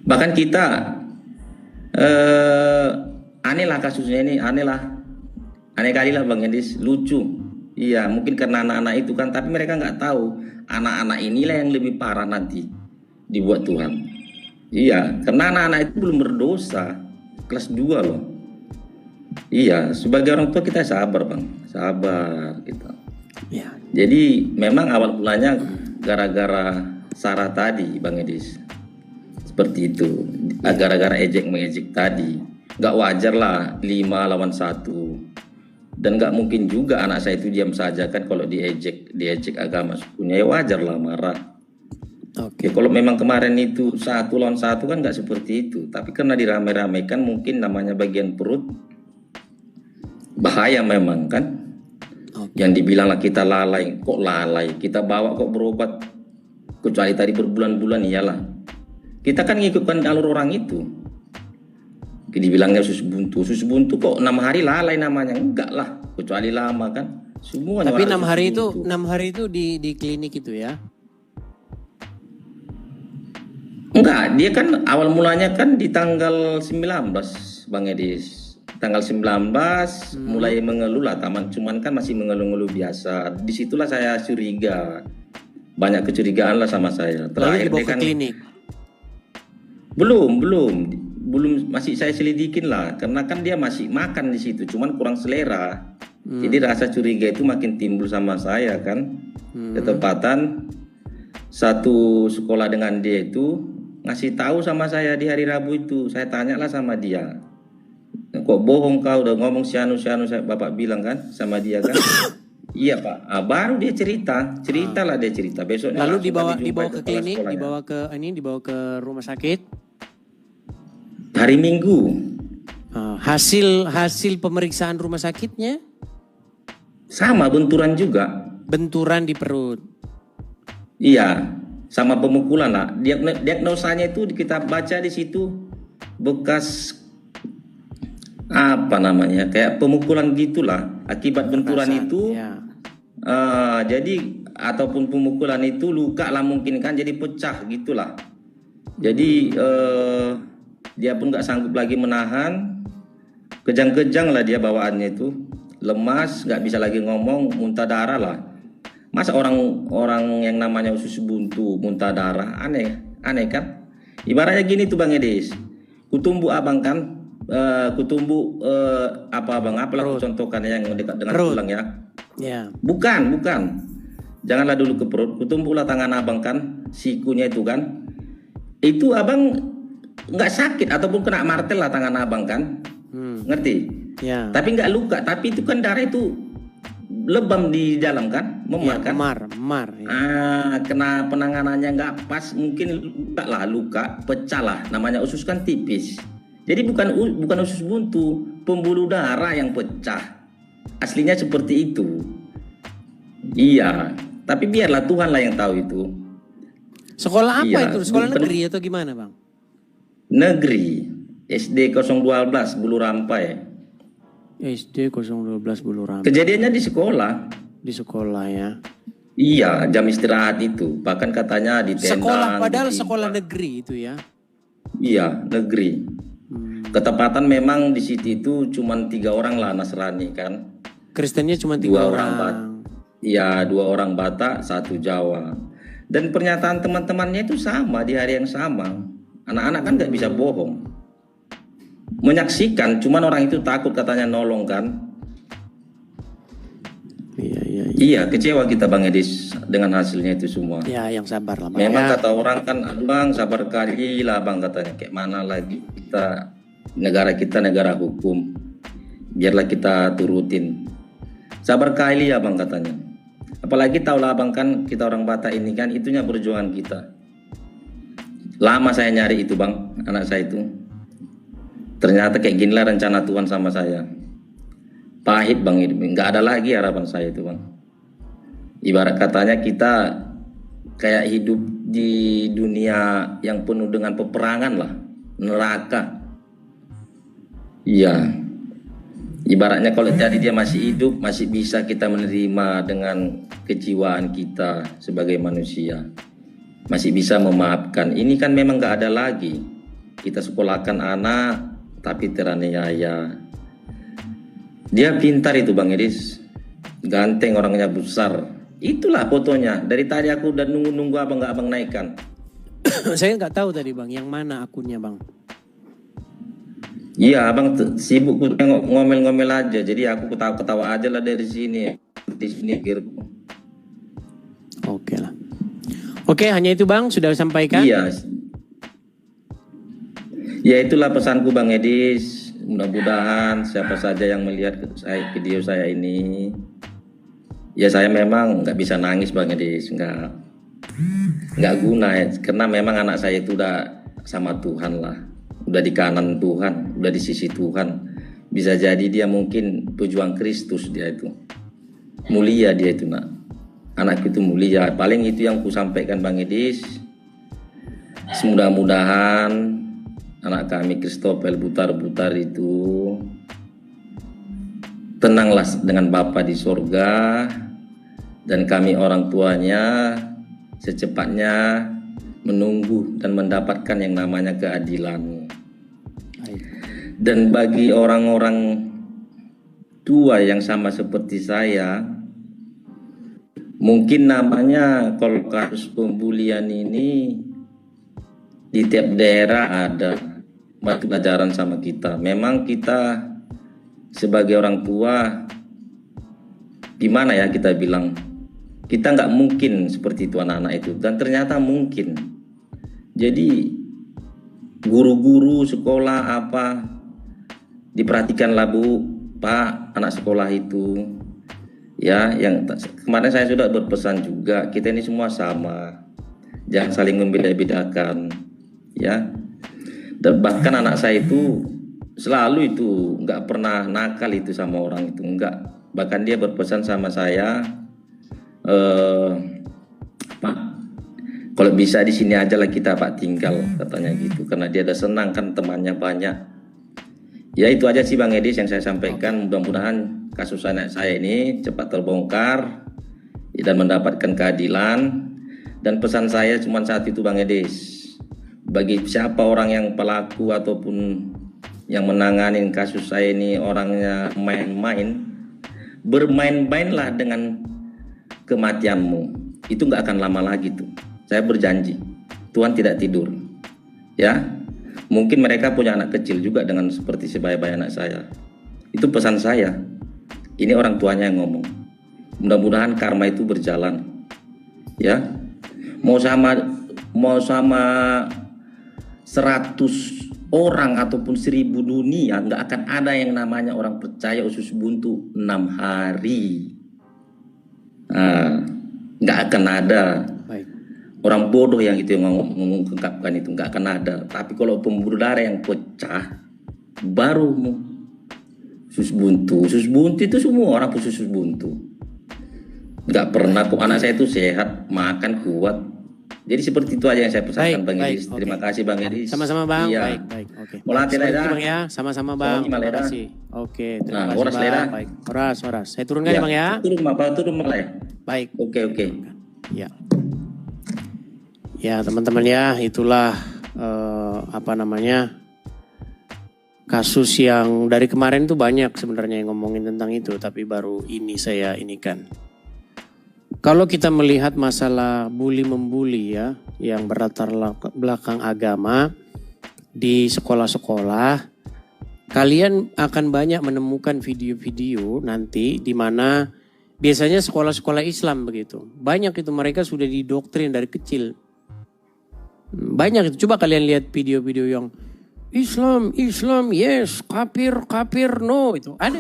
Bahkan kita aneh lah kasusnya ini, aneh kali lah Bang Edis, lucu. Iya, mungkin karena anak-anak itu kan, tapi mereka nggak tahu anak-anak inilah yang lebih parah nanti dibuat Tuhan. Iya, karena anak-anak itu belum berdosa. Kelas 2 loh. Iya, sebagai orang tua kita sabar, Bang. Sabar kita. Ya. Jadi memang awal mulanya gara-gara Sarah tadi, Bang Edis. Seperti itu. Gara-gara ejek-mengejek tadi. Gak wajar lah 5 lawan 1. Dan gak mungkin juga anak saya itu diam saja kan kalau diejek agama sukunya. Ya wajar lah marah. Oke. Ya, kalau memang kemarin itu 1 lawan 1 kan gak seperti itu. Tapi karena dirame-ramekan mungkin namanya bagian perut. Bahaya memang kan. Oke. Yang dibilanglah kita lalai. Kok lalai? Kita bawa kok berobat. Kecuali tadi berbulan-bulan iyalah. Kita kan ngikutkan alur orang itu. Dibilangnya usus buntu. Usus buntu kok 6 hari lalai namanya. Enggak lah. Kecuali lama kan. Semua. Tapi 6 hari itu 6 hari itu di klinik itu ya. Enggak, dia kan awal mulanya kan di tanggal 19, Bang Edis. Tanggal 19 mulai mengeluh lah, cuman kan masih mengeluh-ngeluh biasa. Disitulah saya curiga. Banyak kecurigaan lah sama saya. Lalu dibawa dia ke kan klinik. Belum, masih saya selidikin lah. Karena kan dia masih makan di situ, cuman kurang selera. Jadi rasa curiga itu makin timbul sama saya kan. Ketepatan satu sekolah dengan dia itu ngasih tahu sama saya di hari Rabu itu. Saya tanyalah sama dia, kok bohong kau udah ngomong si anu saya bapak bilang kan sama dia kan. Iya Pak. Baru dia ceritalah dia cerita. Besoknya Lalu dibawa ke kepala klinik, sekolahnya. dibawa ke rumah sakit. Hari Minggu. Hasil pemeriksaan rumah sakitnya Sama benturan juga. benturan di perut. Iya, sama pemukulan lah. Diagnosanya itu kita baca di situ bekas apa namanya, kayak pemukulan gitulah akibat benturan Kekerasan, itu. ya. Jadi ataupun pemukulan itu luka lah mungkin kan, jadi pecah gitulah. Jadi dia pun nggak sanggup lagi menahan, kejang-kejang lah dia bawaannya itu, lemas, nggak bisa lagi ngomong, muntah darah lah. Masa orang yang namanya usus buntu muntah darah, aneh kan? Ibaratnya gini tuh Bang Edis, kutumbu abang kan, apalah contohkan yang dekat dengan Perut. tulang ya. Ya. Bukan. Janganlah dulu ke perut, kutumbulah tangan abang kan, sikunya itu kan. Itu abang nggak sakit ataupun kena martel lah tangan abang kan, ngerti? Ya. Tapi nggak luka, tapi itu kan darah itu lebam di dalam kan, memar kan. Memar. Ya. Kena penanganannya nggak pas, mungkin luka pecah lah. Namanya usus kan tipis. Jadi bukan usus buntu, pembuluh darah yang pecah. Aslinya seperti itu. Iya, tapi biarlah Tuhan lah yang tahu itu. Sekolah apa Iya, itu? Sekolah bukan- negeri atau gimana, Bang? Negeri, SD 012 Bulu Rampai. SD 012 Bulu Rampai. Kejadiannya di sekolah. Di sekolah ya. Iya, jam istirahat itu. Bahkan katanya di tenda. Sekolah padahal sekolah negeri itu ya. Iya, negeri. Ketepatan memang di situ itu cuma 3 orang lah Nasrani kan. Kristennya cuma 3 2 orang. Iya, 2 orang Batak, 1 Jawa. Dan pernyataan teman-temannya itu sama di hari yang sama. Anak-anak kan nggak bisa bohong. Menyaksikan, cuman orang itu takut katanya nolong kan. Iya. Iya, kecewa kita Bang Edis dengan hasilnya itu semua. Ya, yang sabar lah, Bang. Memang Ya. kata orang kan, Bang sabar kali lah Bang katanya. Kayak mana lagi negara kita negara hukum. Biarlah kita turutin. Sabar kali ya Bang katanya. Apalagi tahulah Bang kan kita orang Batak ini kan itunya perjuangan kita. Lama saya nyari itu Bang, anak saya itu. Ternyata kayak ginilah rencana Tuhan sama saya. Pahit Bang ini, nggak ada lagi harapan saya itu Bang. Ibarat katanya kita kayak hidup di dunia yang penuh dengan peperangan lah, neraka. Iya. Ibaratnya kalau jadi dia masih hidup, masih bisa kita menerima dengan kejiwaan kita sebagai manusia. Masih bisa memaafkan. Ini kan memang nggak ada lagi. Kita sekolahkan anak, tapi teraniaya. Dia pintar itu Bang Edis. Ganteng, orangnya besar. Itulah fotonya. Dari tadi aku udah nunggu abang nggak abang naikkan. Saya nggak tahu tadi Bang, yang mana akunnya Bang? Iya, abang sibuk ngomel-ngomel aja. Jadi aku ketawa-ketawa aja lah dari sini. Di sini kira. Oke lah. Oke, hanya itu Bang, sudah sampaikan? Iya. Ya itulah pesanku Bang Edis. Mudah-mudahan siapa saja yang melihat video saya ini, ya saya memang nggak bisa nangis Bang Edis, nggak guna ya, karena memang anak saya itu udah sama Tuhan lah, udah di kanan Tuhan, udah di sisi Tuhan. Bisa jadi dia mungkin pejuang Kristus, dia itu mulia, dia itu anak itu mulia. Paling itu yang ku sampaikan Bang Edis. Semudah-mudahan anak kami Christopel Butar-Butar itu tenanglah dengan Bapa di sorga, dan kami orang tuanya secepatnya menunggu dan mendapatkan yang namanya keadilan. Dan bagi orang-orang tua yang sama seperti saya, mungkin namanya kalau kasus pembulian ini di tiap daerah ada pelajaran sama kita. Memang kita sebagai orang tua, gimana ya kita bilang, kita nggak mungkin seperti itu anak-anak itu, dan ternyata mungkin. Jadi guru-guru sekolah apa, diperhatikanlah Bu, Pak, anak sekolah itu ya. Yang kemarin saya sudah berpesan juga, kita ini semua sama, jangan saling membeda-bedakan ya. Dan bahkan anak saya itu selalu itu nggak pernah nakal itu sama orang itu, enggak. Bahkan dia berpesan sama saya, Pak, kalau bisa di sini aja lah kita Pak tinggal, katanya gitu, karena dia udah senang kan temannya banyak. Ya itu aja sih Bang Edis yang saya sampaikan. Mudah-mudahan kasus anak saya ini cepat terbongkar dan mendapatkan keadilan. Dan pesan saya cuma saat itu Bang Edis, bagi siapa orang yang pelaku ataupun yang menangani kasus saya ini orangnya main-main, bermain-mainlah dengan kematianmu. Itu nggak akan lama lagi tuh. Saya berjanji, Tuhan tidak tidur. Ya, mungkin mereka punya anak kecil juga dengan seperti sebaya-baya anak saya. Itu pesan saya. Ini orang tuanya yang ngomong. Mudah-mudahan karma itu berjalan. Ya, mau sama 100 orang ataupun 1000 dunia, nggak akan ada yang namanya orang percaya usus buntu 6 hari. Nggak akan ada. Baik. Orang bodoh yang itu yang mengungkapkan itu, nggak akan ada. Tapi kalau pembuluh darah yang pecah, baru usus buntu. Usus buntu itu semua orang usus buntu. Nggak pernah kok, anak saya itu sehat, makan kuat. Jadi seperti itu aja yang saya pesankan Bang Edis. Baik, Terima kasih Bang Edis. Sama-sama Bang. Iya. Baik, oke. Melatih Seperti itu, Bang ya, sama-sama Bang. Terima kasih. Oke, terima Nah, kasih oras, Bang. Leda. Baik. Oras. Saya turunkan ya Bang ya. Turun malah ya. Baik. Oke. Ya. Ya, teman-teman ya, itulah kasus yang dari kemarin tuh banyak sebenarnya yang ngomongin tentang itu, tapi baru ini saya inikan. Kalau kita melihat masalah bully-membuli ya, yang berlatar belakang agama di sekolah-sekolah, kalian akan banyak menemukan video-video nanti di mana biasanya sekolah-sekolah Islam begitu. Banyak itu mereka sudah didoktrin dari kecil. Banyak itu, coba kalian lihat video-video yang Islam, yes, kafir, no, itu ada.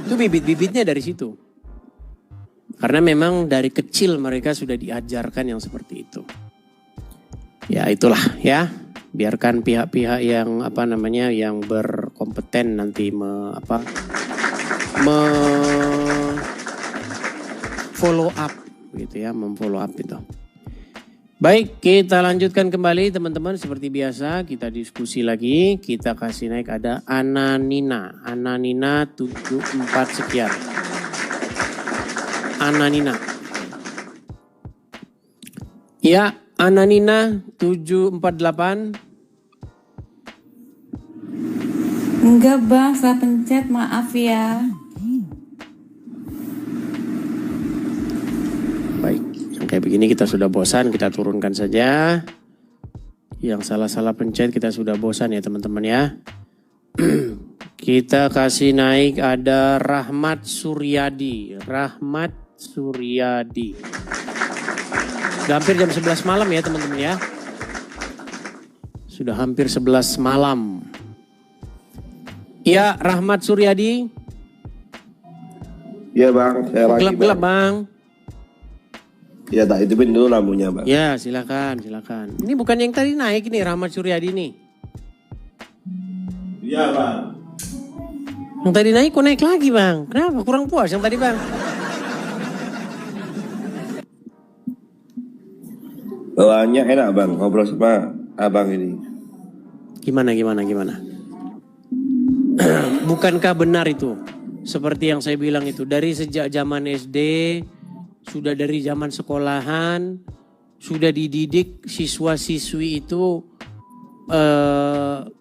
Itu bibit-bibitnya dari situ. Karena memang dari kecil mereka sudah diajarkan yang seperti itu. Ya itulah ya, biarkan pihak-pihak yang yang berkompeten nanti follow up gitu ya, memfollow up itu. Baik, kita lanjutkan kembali teman-teman, seperti biasa kita diskusi lagi. Kita kasih naik ada Ananina 74 sekian. Ananina. Ya, Ananina 748. Enggak Bang, saya pencet, maaf ya. Baik, yang kayak begini kita sudah bosan, kita turunkan saja. Yang salah-salah pencet kita sudah bosan ya teman-teman ya. Kita kasih naik ada Rahmat Suryadi. Rahmat Suryadi. Sudah hampir jam 11 malam ya teman-teman ya. Sudah hampir 11 malam. Ya, Rahmat Suryadi. Iya bang, saya lagi Gelap-gelap bang. Ya tak hidupin dulu lampunya bang. Ya silakan. Ini bukan yang tadi naik ini Rahmat Suryadi nih. Iya bang. Yang tadi naik kok naik lagi bang. Kenapa kurang puas yang tadi bang? Bawaannya enak bang, ngobrol sama abang ini. Gimana? Bukankah benar itu? Seperti yang saya bilang itu, dari sejak zaman SD, sudah dari zaman sekolahan, sudah dididik siswa-siswi itu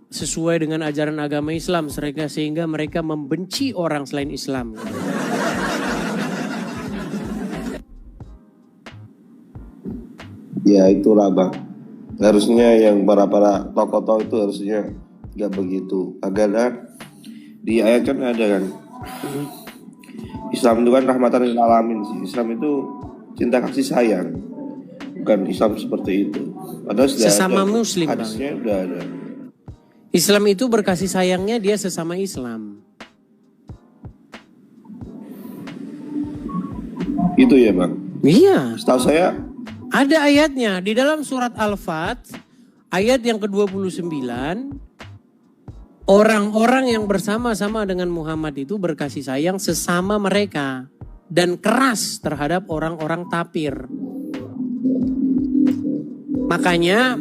sesuai dengan ajaran agama Islam, sehingga mereka membenci orang selain Islam. Ya itulah bang. Harusnya yang para tokoh-tokoh itu harusnya nggak begitu. Agak di ayat kan ada kan. Islam itu kan rahmatan lil alamin sih. Islam itu cinta kasih sayang. Bukan Islam seperti itu. Padahal Sesama ada, muslim hadisnya bang. udah ada. Islam itu berkasih sayangnya dia sesama Islam. Itu ya bang. Iya. Setahu saya Ada ayatnya di dalam surat Al-Fat ayat yang ke-29. Orang-orang yang bersama-sama dengan Muhammad itu berkasih sayang sesama mereka dan keras terhadap orang-orang tapir. Makanya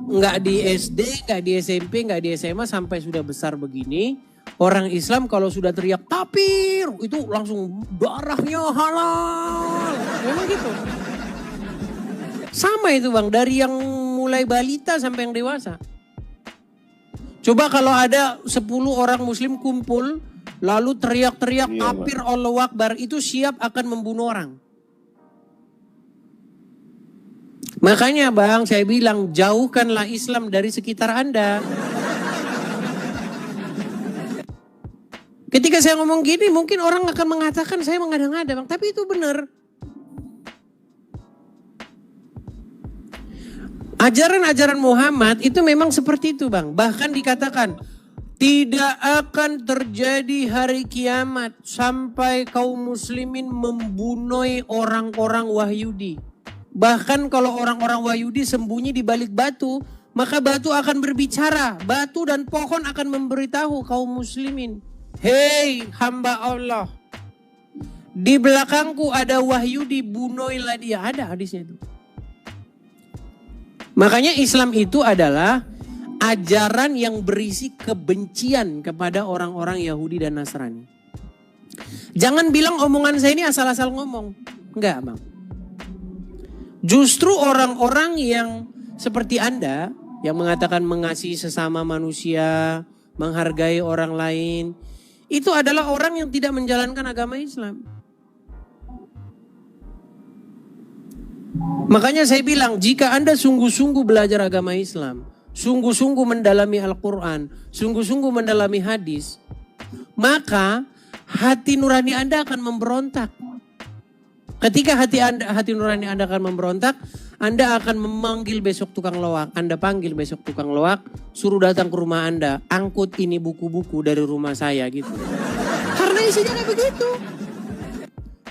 nggak di SD, nggak di SMP, nggak di SMA sampai sudah besar begini, orang Islam kalau sudah teriak tapir itu langsung darahnya halal. Memang gitu. Sama itu bang, dari yang mulai balita sampai yang dewasa. Coba kalau ada 10 orang muslim kumpul, lalu teriak-teriak tapir Allahu Akbar, itu siap akan membunuh orang. Makanya bang, saya bilang jauhkanlah Islam dari sekitar Anda. Ketika saya ngomong gini, mungkin orang akan mengatakan saya mengada-ngada bang, tapi itu benar. Ajaran-ajaran Muhammad itu memang seperti itu bang. Bahkan dikatakan tidak akan terjadi hari kiamat sampai kaum muslimin membunuh orang-orang Wahyudi. Bahkan kalau orang-orang Wahyudi sembunyi di balik batu, maka batu akan berbicara. Batu dan pohon akan memberitahu kaum muslimin. Hei hamba Allah, di belakangku ada Wahyudi, bunuhlah dia. Ada hadisnya itu. Makanya Islam itu adalah ajaran yang berisi kebencian kepada orang-orang Yahudi dan Nasrani. Jangan bilang omongan saya ini asal-asal ngomong. Enggak bang. Justru orang-orang yang seperti Anda, yang mengatakan mengasihi sesama manusia, menghargai orang lain, itu adalah orang yang tidak menjalankan agama Islam. Makanya saya bilang, jika Anda sungguh-sungguh belajar agama Islam, sungguh-sungguh mendalami Al-Quran, sungguh-sungguh mendalami hadis, maka hati nurani Anda akan memberontak. Ketika hati nurani Anda akan memberontak, Anda akan memanggil besok tukang loak. Anda panggil besok tukang loak, suruh datang ke rumah Anda, angkut ini buku-buku dari rumah saya gitu. Karena isinya kayak begitu.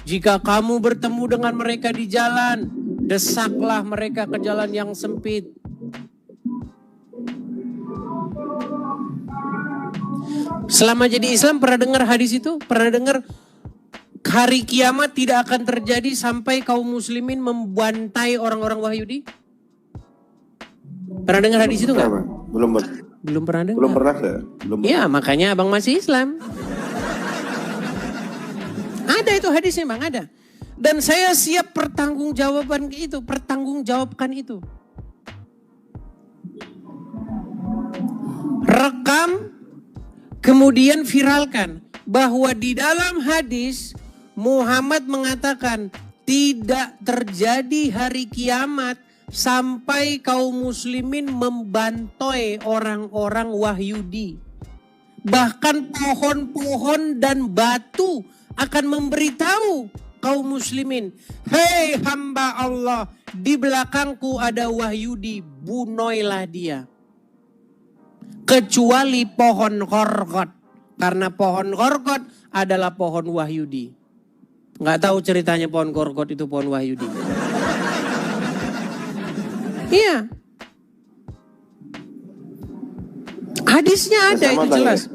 Jika kamu bertemu dengan mereka di jalan, desaklah mereka ke jalan yang sempit. Selama jadi Islam pernah dengar hadis itu? Pernah dengar hari kiamat tidak akan terjadi sampai kaum muslimin membantai orang-orang Wahyudi? Pernah dengar hadis itu nggak? Belum pernah dengar. Belum pernah saya. Iya, makanya abang masih Islam. Ada itu hadisnya bang, ada. Dan saya siap pertanggungjawabkan itu. Rekam, kemudian viralkan. Bahwa di dalam hadis Muhammad mengatakan tidak terjadi hari kiamat sampai kaum muslimin membantoi orang-orang Wahyudi. Bahkan pohon-pohon dan batu akan memberitahu kaum muslimin, hei hamba Allah, di belakangku ada Wahyudi, bunuhlah dia. Kecuali pohon Qorqod, karena pohon Qorqod adalah pohon Wahyudi. Nggak tahu ceritanya pohon Qorqod itu pohon Wahyudi. Iya. Hadisnya ada, itu jelas.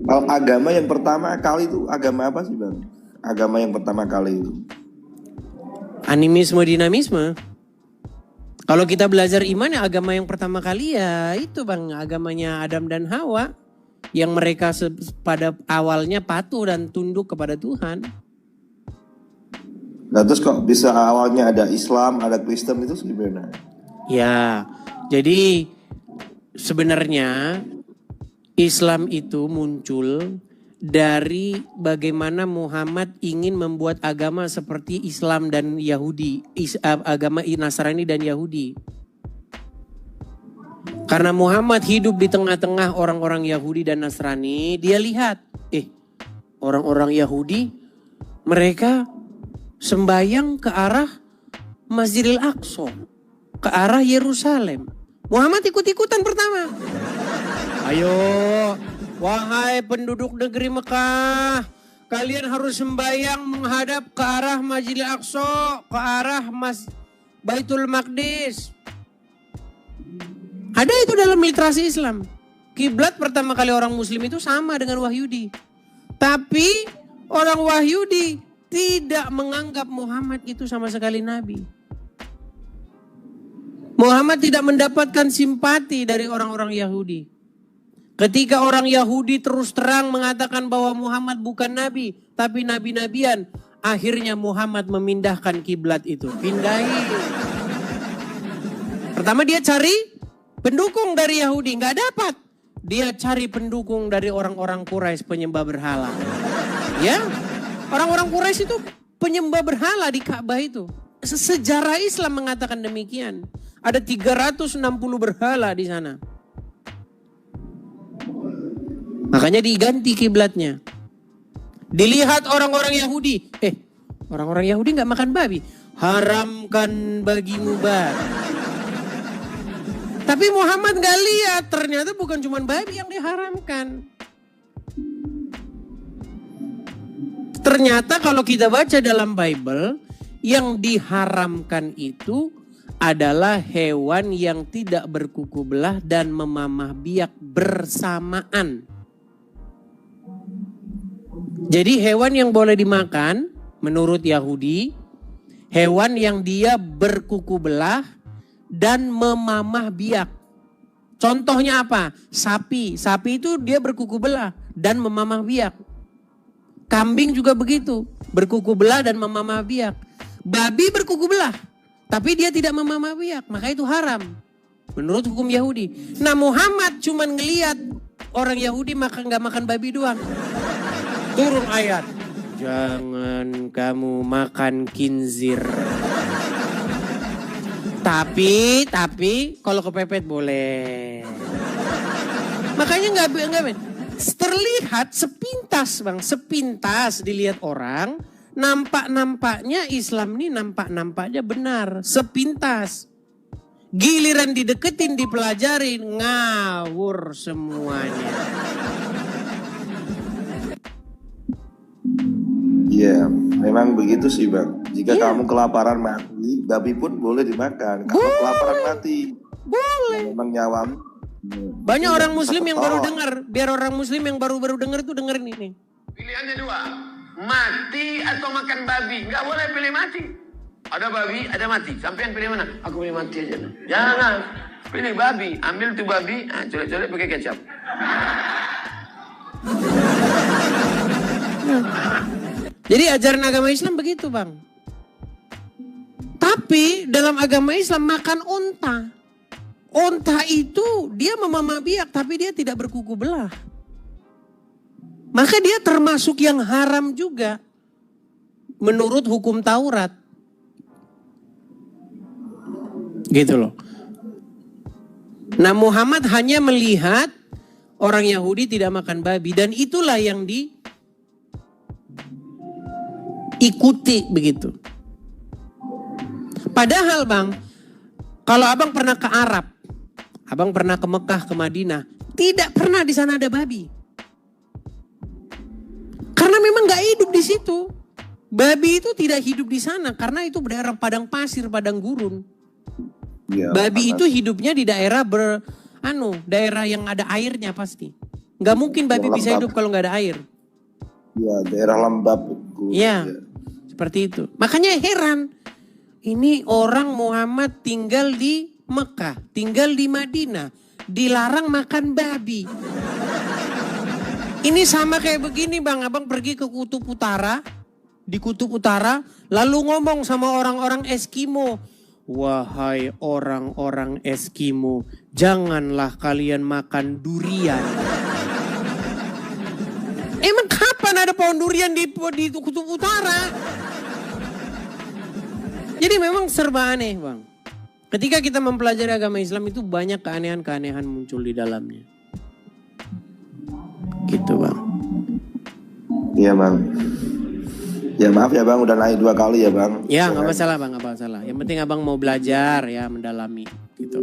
Agama yang pertama kali itu agama apa sih Bang? Agama yang pertama kali itu? Animisme, dinamisme. Kalau kita belajar iman ya agama yang pertama kali ya itu Bang, agamanya Adam dan Hawa. Yang mereka pada awalnya patuh dan tunduk kepada Tuhan. Nah terus kok bisa awalnya ada Islam, ada Kristen itu gimana? Ya, jadi sebenarnya Islam itu muncul dari bagaimana Muhammad ingin membuat agama seperti Islam dan Yahudi, agama Nasrani dan Yahudi. Karena Muhammad hidup di tengah-tengah orang-orang Yahudi dan Nasrani, dia lihat, orang-orang Yahudi mereka sembayang ke arah Masjidil Aqsa, ke arah Yerusalem. Muhammad ikut-ikutan pertama. Ayo, wahai penduduk negeri Mekah, kalian harus sembahyang menghadap ke arah Masjidil Aqsa, ke arah Baitul Maqdis. Ada itu dalam literasi Islam. Kiblat pertama kali orang Muslim itu sama dengan Wahyudi. Tapi orang Wahyudi tidak menganggap Muhammad itu sama sekali Nabi. Muhammad tidak mendapatkan simpati dari orang-orang Yahudi. Ketika orang Yahudi terus terang mengatakan bahwa Muhammad bukan Nabi, tapi Nabi-Nabian, akhirnya Muhammad memindahkan kiblat itu. Pindahin. Pertama dia cari pendukung dari Yahudi, nggak dapat. Dia cari pendukung dari orang-orang Quraisy penyembah berhala. Ya, orang-orang Quraisy itu penyembah berhala di Ka'bah itu. Sejarah Islam mengatakan demikian. Ada 360 berhala di sana. Makanya diganti kiblatnya. Dilihat orang-orang Yahudi. Orang-orang Yahudi nggak makan babi. Haramkan bagimu babi. Tapi Muhammad nggak lihat. Ternyata bukan cuma babi yang diharamkan. Ternyata kalau kita baca dalam Bible, yang diharamkan itu adalah hewan yang tidak berkuku belah dan memamah biak bersamaan. Jadi hewan yang boleh dimakan menurut Yahudi, hewan yang dia berkuku belah dan memamah biak. Contohnya apa? Sapi. Sapi itu dia berkuku belah dan memamah biak. Kambing juga begitu, berkuku belah dan memamah biak. Babi berkuku belah, tapi dia tidak memamah biak, maka itu haram menurut hukum Yahudi. Nah Muhammad cuman ngelihat orang Yahudi nggak makan babi doang. Turun ayat, jangan kamu makan khinzir. Tapi kalau kepepet boleh. Makanya nggak terlihat sepintas Bang, sepintas dilihat orang. Nampak-nampaknya Islam ini nampak-nampaknya benar. Sepintas. Giliran dideketin, dipelajarin, ngawur semuanya. Iya, memang begitu sih Bang. Jika kamu kelaparan mati, babi pun boleh dimakan. Kalau kelaparan mati, boleh. Memang nyawamu. Banyak orang Muslim yang baru dengar. Biar orang Muslim yang baru dengar itu dengerin ini. Pilihannya dua. Mati atau makan babi. Nggak boleh pilih mati. Ada babi, ada mati. Sampean pilih mana? Aku pilih mati aja. Jangan. Pilih babi. Ambil tuh babi. Colek-colek pakai kecap. Jadi ajaran agama Islam begitu Bang. Tapi dalam agama Islam makan onta. Onta itu dia memamah biak tapi dia tidak berkuku belah. Maka dia termasuk yang haram juga. menurut hukum Taurat. Gitu loh. Nah, Muhammad hanya melihat orang Yahudi tidak makan babi dan itulah yang diikuti begitu. Padahal Bang, kalau Abang pernah ke Arab, Abang pernah ke Mekah, ke Madinah, tidak pernah di sana ada babi. Karena memang gak hidup di situ. Babi itu tidak hidup di sana karena itu daerah padang pasir, padang gurun. Ya, Babi itu hidupnya di daerah daerah yang ada airnya pasti. Gak mungkin babi bisa hidup kalau gak ada air. Ya, daerah lembab. Iya, seperti itu. Makanya heran. Ini orang Muhammad tinggal di Mekah, tinggal di Madinah, dilarang makan babi. Ini sama kayak begini Bang, Abang pergi ke Kutub Utara, di Kutub Utara, lalu ngomong sama orang-orang Eskimo. Wahai orang-orang Eskimo, janganlah kalian makan durian. Emang kapan ada pohon durian di Kutub Utara? Jadi memang serba aneh Bang. Ketika kita mempelajari agama Islam itu banyak keanehan-keanehan muncul di dalamnya. Gitu Bang. Iya Bang. Ya maaf ya Bang, udah naik 2 kali ya Bang. Ya gak masalah Bang, gak masalah. Yang penting Abang mau belajar ya, mendalami gitu.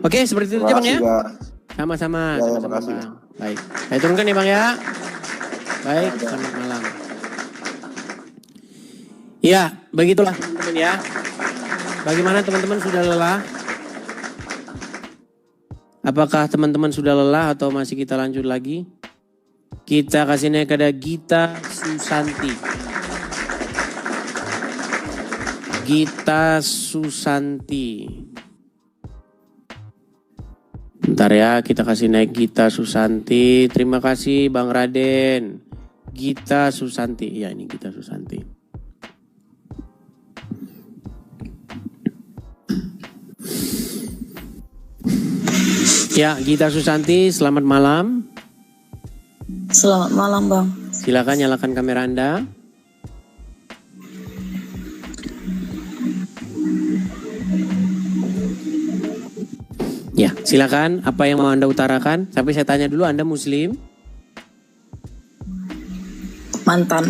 Oke, seperti itu aja Bang ya. Sama-sama, ya, sama-sama Bang. Baik, saya turunkan ya Bang ya. Baik, selamat malam. Ya, begitulah teman-teman ya. Bagaimana teman-teman, sudah lelah? Apakah teman-teman sudah lelah atau masih kita lanjut lagi? Kita kasih naik kepada Gita Susanti. Gita Susanti. Bentar ya, kita kasih naik Gita Susanti. Terima kasih Bang Raden. Gita Susanti. Ya, ini Gita Susanti. Ya, Gita Susanti, selamat malam. Selamat malam Bang. Silakan nyalakan kamera Anda. Ya, silakan. Apa yang mau Anda utarakan? Tapi saya tanya dulu, Anda Muslim? Mantan.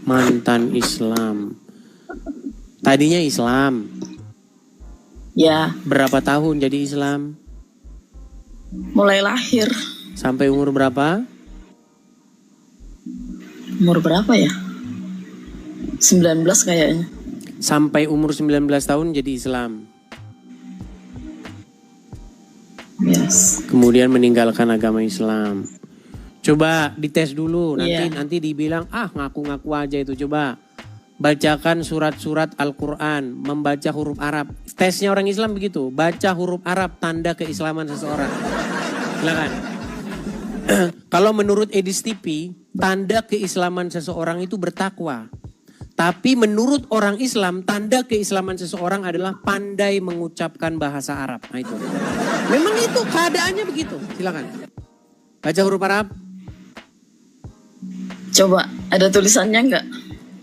Mantan Islam. Tadinya Islam. Ya, Berapa tahun jadi Islam? mulai lahir. Sampai umur berapa? Umur berapa ya? 19 kayaknya. Sampai umur 19 tahun jadi Islam. Yes. Kemudian meninggalkan agama Islam. Coba dites dulu, nanti dibilang ngaku-ngaku aja itu. Coba bacakan surat-surat Al-Quran, membaca huruf Arab. Tesnya orang Islam begitu, baca huruf Arab tanda keislaman seseorang. Silakan. Kalau menurut Edis TV, tanda keislaman seseorang itu bertakwa. Tapi menurut orang Islam, tanda keislaman seseorang adalah pandai mengucapkan bahasa Arab. Nah itu. Memang itu keadaannya begitu. Silakan. Baca huruf Arab. Coba, ada tulisannya enggak?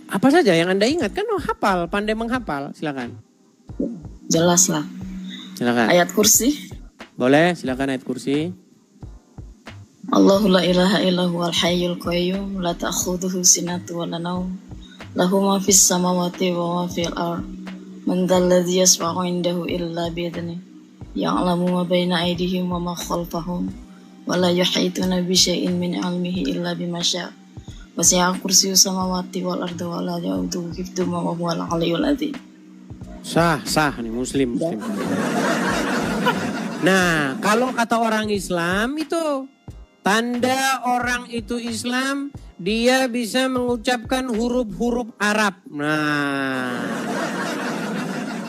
Apa saja yang Anda ingat? Kan hafal, pandai menghafal. Silakan. Jelas lah. Silakan. Ayat kursi. Boleh, silakan ayat kursi. Allahu la ilaha illahu al hayyul qayyum la ta'khudhuhu sinatu wa la naum lahu ma fis samawati wa ma fil ard man dzal ladzi yashfa'u 'indahu illa bi idhnihi ya'lamu ma baina aydihim wa ma khalfahum wa la yuhituna bi syai'in min 'ilmihi illa bima syaa' wasi'a kursiyyus samawati wal ardi wa la ya'uduhu hifdhuhuma wa huwal 'aliyyul 'azim. Sah nih muslim. Nah, kalau kata orang Islam itu tanda orang itu Islam, dia bisa mengucapkan huruf-huruf Arab. Nah,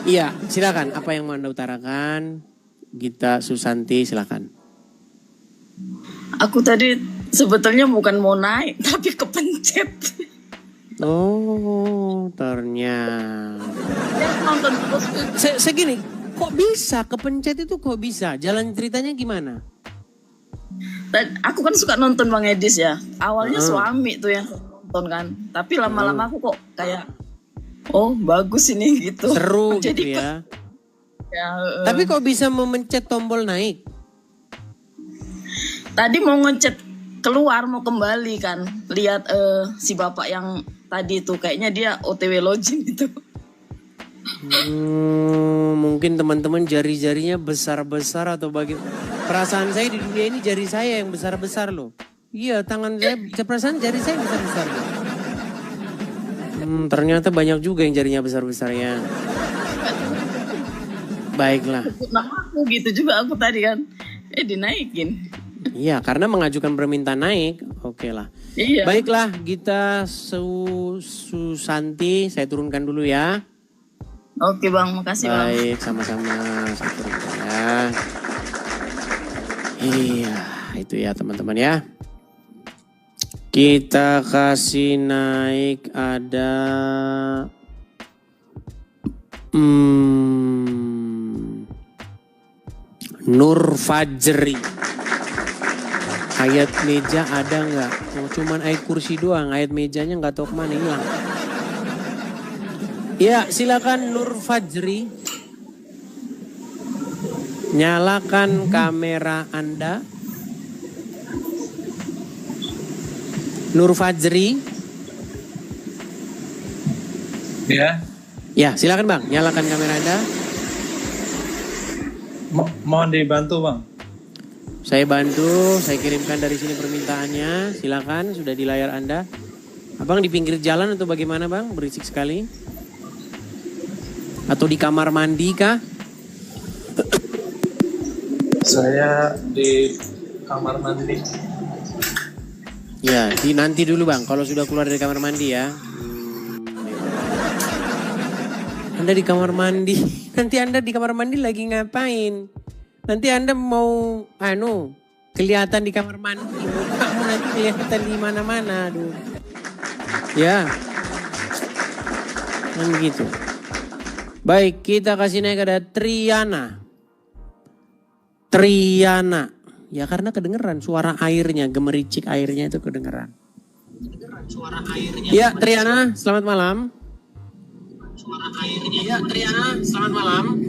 iya, silakan. Apa yang mau Anda utarakan? Gita Susanti, silakan. Aku tadi sebetulnya bukan mau naik, tapi kepencet. Oh, ternyata. Nonton terus. Segini, kok bisa kepencet itu kok bisa? Jalan ceritanya gimana? Aku kan suka nonton Bang Edis ya. Awalnya suami tuh yang nonton kan. Tapi lama-lama aku kok kayak, oh bagus ini gitu. Seru Jadi gitu ya. ya, Tapi kok bisa memencet tombol naik? tadi mau ngecat keluar mau kembali kan. Lihat si bapak yang tadi itu kayaknya dia OTW login itu. Mungkin teman-teman jari-jarinya besar-besar atau bagaimana. Perasaan saya di dunia ini jari saya yang besar-besar loh. Iya, tangan saya, perasaan jari saya besar-besar loh. Ternyata banyak juga yang jarinya besar-besar ya. Baiklah. Nah aku gitu juga aku tadi kan. Dinaikin. Iya, karena mengajukan permintaan naik. Oke lah. Iya. Baiklah, Gita Susanti, saya turunkan dulu ya. Oke Bang, makasih Bang. Baik, sama-sama. Saya turunkan ya. Iya, itu ya teman-teman ya. Kita kasih naik ada Nur Fajri. Ayat meja ada nggak? Oh, cuman ayat kursi doang, ayat mejanya nggak tahu kemana, hilang. Ya, silakan Nur Fajri. Nyalakan kamera Anda. Nur Fajri. Ya. Ya, silakan Bang, nyalakan kamera Anda. Mohon dibantu Bang. Saya bantu, saya kirimkan dari sini permintaannya. Silakan, sudah di layar Anda. Abang di pinggir jalan atau bagaimana Bang? Berisik sekali. Atau di kamar mandi kah? Saya di kamar mandi. Ya, nanti dulu Bang, kalau sudah keluar dari kamar mandi ya. Anda di kamar mandi, nanti Anda di kamar mandi lagi ngapain? Nanti Anda mau, kelihatan di kamar mandi, kamu nanti kelihatan di mana-mana, aduh. Ya, kan begitu. Baik, kita kasih naik ada Triana. Ya karena kedengeran suara airnya, gemericik airnya itu kedengeran. Ya Triana, selamat malam. Ya Triana, selamat malam.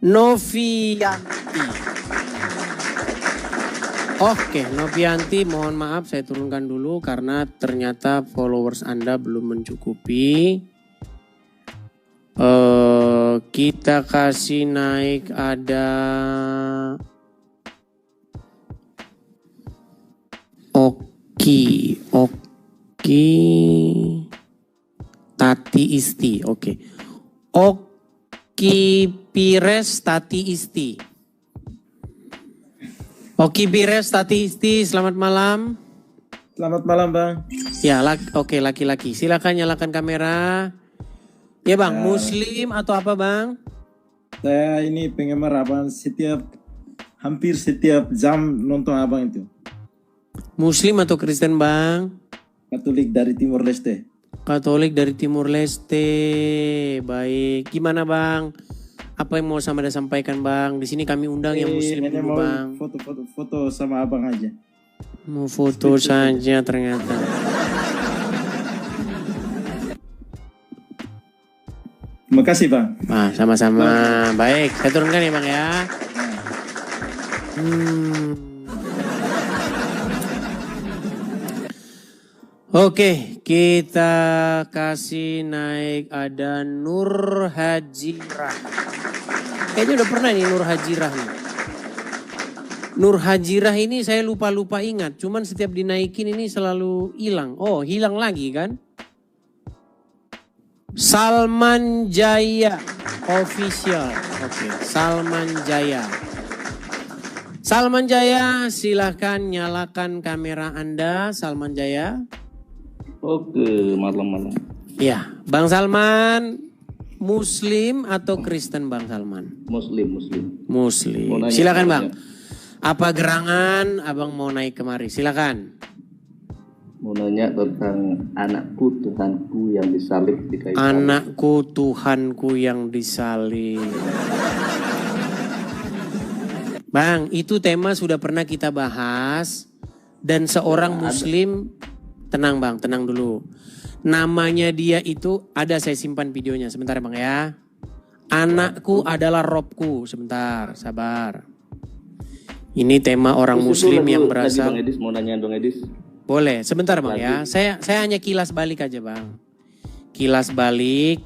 Novianti. Oke, Novianti, mohon maaf saya turunkan dulu karena ternyata followers Anda belum mencukupi. Kita kasih naik ada Oki Tati Isti. Oke. Oki Pires Tati Isti. Oki Pires Tati Isti, selamat malam. Selamat malam Bang. Ya, oke laki-laki. Silakan nyalakan kamera. Ya Bang, Muslim atau apa Bang? Saya ini penggemar Abang, hampir setiap jam nonton Abang itu. Muslim atau Kristen Bang? Katolik dari Timur Leste. Katolik dari Timur Leste. Baik. Gimana Bang? Apa yang mau Anda sampaikan Bang? Di sini kami undang yang Muslim dulu Bang. Foto sama Abang aja. Mau foto saja ternyata. Terima kasih Bang. Sama-sama. Baik, saya turunkan ya Bang ya. Oke, kita kasih naik ada Nur Hajirah. Kayaknya udah pernah nih Nur Hajirah nih. Nur Hajirah ini saya lupa ingat. Cuman setiap dinaikin ini selalu hilang. Oh, hilang lagi kan? Salman Jaya Official. Oke, Salman Jaya. Salman Jaya, silahkan nyalakan kamera Anda, Salman Jaya. Oke, malam-malam. Ya, Bang Salman, Muslim atau Kristen Bang Salman? Muslim. Muslim. Silakan Bang. Apa gerangan Abang mau naik kemari? Silakan. Mau nanya tentang anakku Tuhanku yang disalib di kayu salib. Anakku Tuhanku yang disalib. Bang, itu tema sudah pernah kita bahas. Dan seorang muslim, tenang bang, tenang dulu. Namanya dia itu, ada saya simpan videonya. Sebentar bang ya. Anakku adalah Robku. Sebentar, sabar. Ini tema orang muslim yang berasal. Bang Edis mau nanya dong Edis. Boleh, sebentar bang ya. Saya hanya kilas balik aja bang. Kilas balik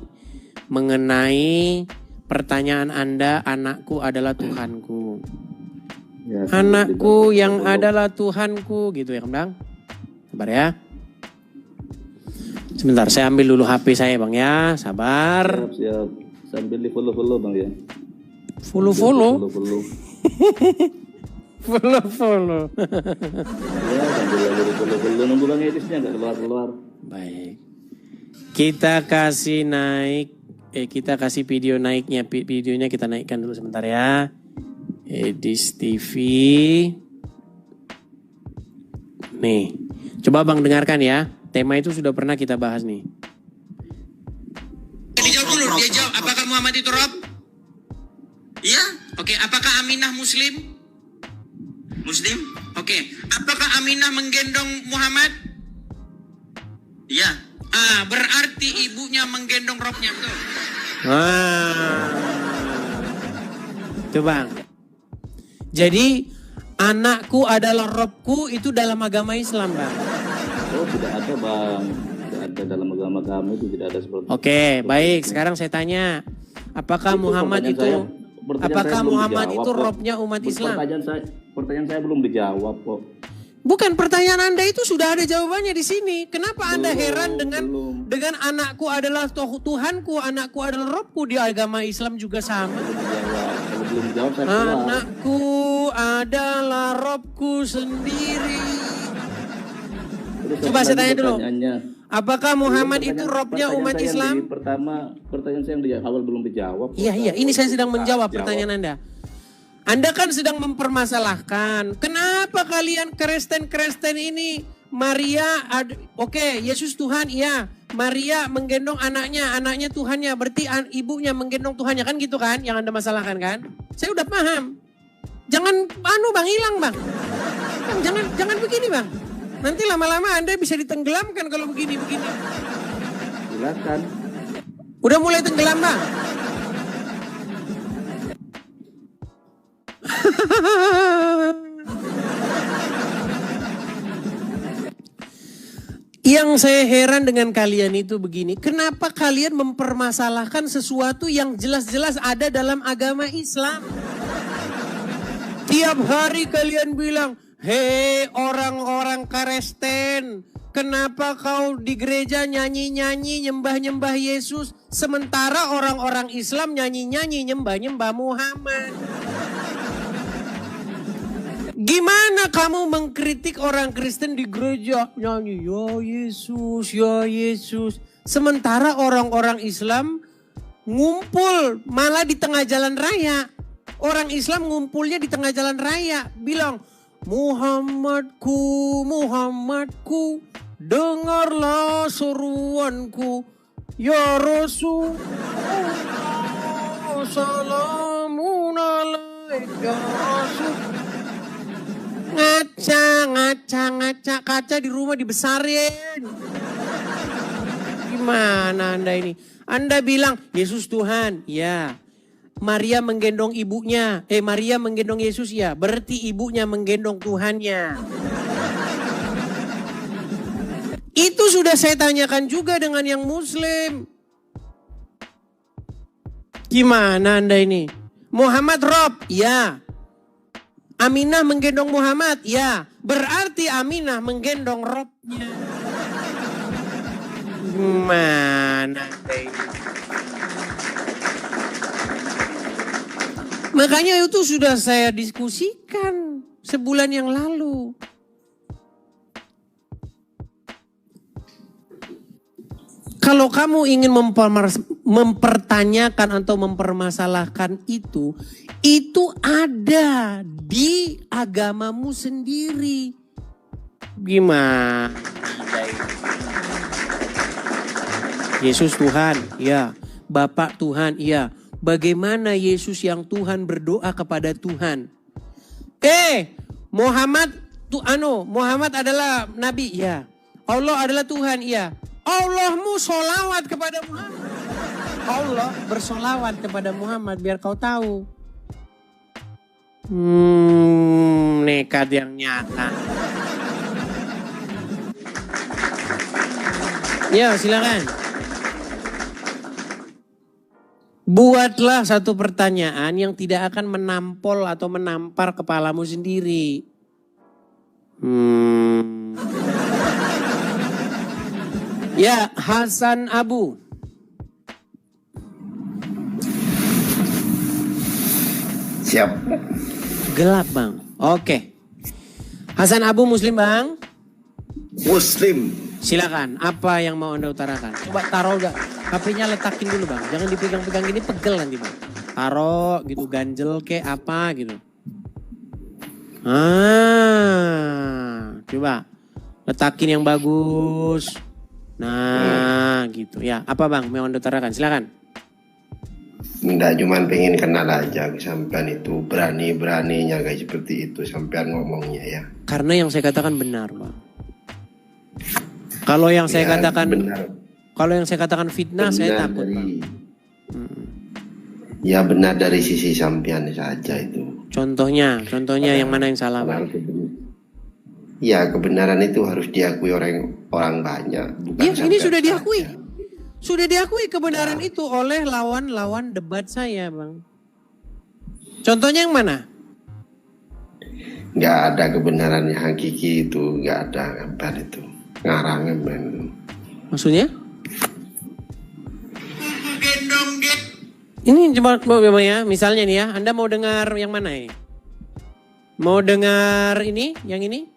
mengenai pertanyaan Anda, anakku adalah Tuhanku. Ya, Anakku yang adalah Tuhanku gitu ya bang. Sabar ya. Sebentar, saya ambil dulu HP saya bang ya. Sabar. Siap. Sambil di follow bang ya. Follow. Follow. Follow. Ya, sambil lagi di follow. Nunggu bang Edisnya nggak keluar. Baik. Kita kasih naik. Kita kasih video naiknya. Videonya kita naikkan dulu sebentar ya. Edis TV. Nih. Coba bang dengarkan ya. Tema itu sudah pernah kita bahas nih. Dijawab dulu. Dia jawab. Apakah Muhammad itu Rob? Iya. Oke. Apakah Aminah Muslim? Muslim? Oke. Apakah Aminah menggendong Muhammad? Iya. Berarti ibunya menggendong Robnya, betul? Itu bang. Jadi anakku adalah Robku itu dalam agama Islam bang. Oh tidak ada bang. Tidak ada dalam agama kami itu tidak ada seperti itu. Oke, baik. Sekarang saya tanya. Apakah Muhammad itu... Apakah Muhammad itu Robnya umat Islam? Pertanyaan saya belum dijawab kok. Bukan, pertanyaan Anda itu sudah ada jawabannya di sini. Kenapa Anda heran dengan anakku adalah Tuhanku, anakku adalah Robku? Di agama Islam juga sama. Belum dijawab saya keluar. Anakku adalah Robku sendiri. Coba saya tanya dulu. Apakah Muhammad itu Robnya umat Islam? Pertanyaan saya yang di awal belum dijawab. Iya. Ini saya sedang menjawab pertanyaan Anda. Anda kan sedang mempermasalahkan. Kenapa kalian Kristen ini Maria, oke, Yesus Tuhan, iya. Maria menggendong anaknya Tuhannya. Berarti ibunya menggendong Tuhannya, kan gitu kan? Yang Anda masalahkan kan? Saya udah paham. Jangan bang, hilang bang. Jangan begini bang. Nanti lama-lama Anda bisa ditenggelamkan kalau begini. Silakan. Udah mulai tenggelam bang. Yang saya heran dengan kalian itu begini, kenapa kalian mempermasalahkan sesuatu yang jelas-jelas ada dalam agama Islam? Tiap hari kalian bilang, hei orang-orang Kristen, kenapa kau di gereja nyanyi-nyanyi, nyembah-nyembah Yesus, sementara orang-orang Islam nyanyi-nyanyi, nyembah-nyembah Muhammad? Gimana kamu mengkritik orang Kristen di gereja nyanyi ya Yesus. Sementara orang-orang Islam ngumpul malah di tengah jalan raya. Orang Islam ngumpulnya di tengah jalan raya. Bilang Muhammadku dengarlah seruanku. Ya Rasul salamun alaika Rasul. Ngaca kaca di rumah dibesarin. Gimana Anda ini? Anda bilang Yesus Tuhan, ya. Maria menggendong ibunya, Maria menggendong Yesus, ya. Berarti ibunya menggendong Tuhannya. Itu sudah saya tanyakan juga dengan yang Muslim. Gimana Anda ini? Muhammad Rob, ya. Aminah menggendong Muhammad, ya. Berarti Aminah menggendong Robnya. Mana ini? Makanya itu sudah saya diskusikan sebulan yang lalu. Kalau kamu ingin mempertanyakan atau mempermasalahkan itu ada di agamamu sendiri. Gimana Yesus Tuhan, ya. Bapak Tuhan, iya. Bagaimana Yesus yang Tuhan berdoa kepada Tuhan? Muhammad adalah nabi, ya. Allah adalah Tuhan, iya. Allahmu sholawat kepada Muhammad. Allah bersolawat kepada Muhammad biar kau tahu. Nekat yang nyata. Ya, silakan. Buatlah satu pertanyaan yang tidak akan menampol atau menampar kepalamu sendiri. Ya, Hasan Abu. Siap. Gelap, Bang. Oke. Hasan Abu Muslim, Bang? Muslim. Silakan, apa yang mau Anda utarakan? Coba taruh udah, HP-nya letakin dulu, Bang. Jangan dipegang-pegang gini, pegel nanti, Bang. Taruh gitu, ganjel kayak apa gitu. Coba letakin yang bagus. Nah, gitu ya. Apa, Bang mau Anda utarakan? Silakan. Enggak, cuman pengen kenal aja sampean itu berani-beraninya kayak seperti itu sampean ngomongnya ya. Karena yang saya katakan benar, Bang. Kalau yang saya katakan benar. Kalau yang saya katakan fitnah, Benar saya takut, Bang. Ya benar dari sisi sampean saja itu. Contohnya yang mana yang salah, Bang? Ya, kebenaran itu harus diakui orang banyak. Bukan Ya, ini sampean sudah diakui. saja. Sudah diakui kebenaran itu oleh lawan-lawan debat saya, Bang. Contohnya yang mana? Nggak ada kebenaran yang hakiki itu, nggak ada kabar itu. Ngarang men. Maksudnya? Ini coba ya, misalnya nih ya, Anda mau dengar yang mana ini? Mau dengar ini, yang ini?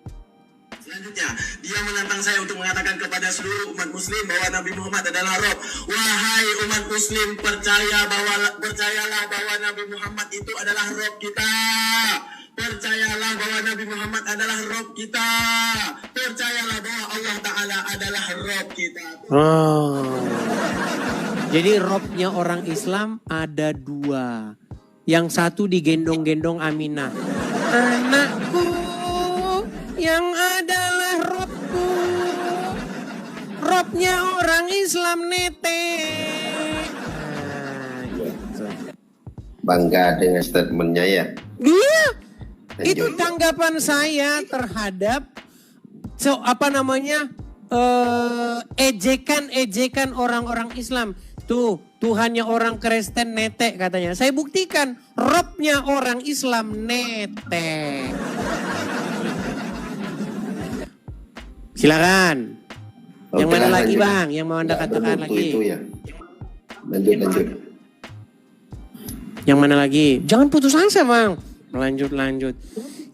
Selanjutnya, dia menantang saya untuk mengatakan kepada seluruh umat muslim bahwa Nabi Muhammad adalah Rob. Wahai umat muslim, percayalah bahwa Nabi Muhammad itu adalah Rob kita. Percayalah bahwa Nabi Muhammad adalah Rob kita. Percayalah bahwa Allah Ta'ala adalah Rob kita. Jadi Robnya orang Islam ada dua. Yang satu digendong-gendong Aminah. Anakku yang adalah Robku. Robnya orang Islam nete. Gitu. Bangga dengan statementnya ya. Iya. Itu tanggapan saya terhadap ejekan orang-orang Islam. Tuh, Tuhannya orang Kristen nete katanya. Saya buktikan, Robnya orang Islam nete. Silakan. Yang mana lagi, Bang? Yang mau Anda katakan lagi? Itu ya. Lanjut. Yang mana lagi? Jangan putus asa, Bang. Lanjut.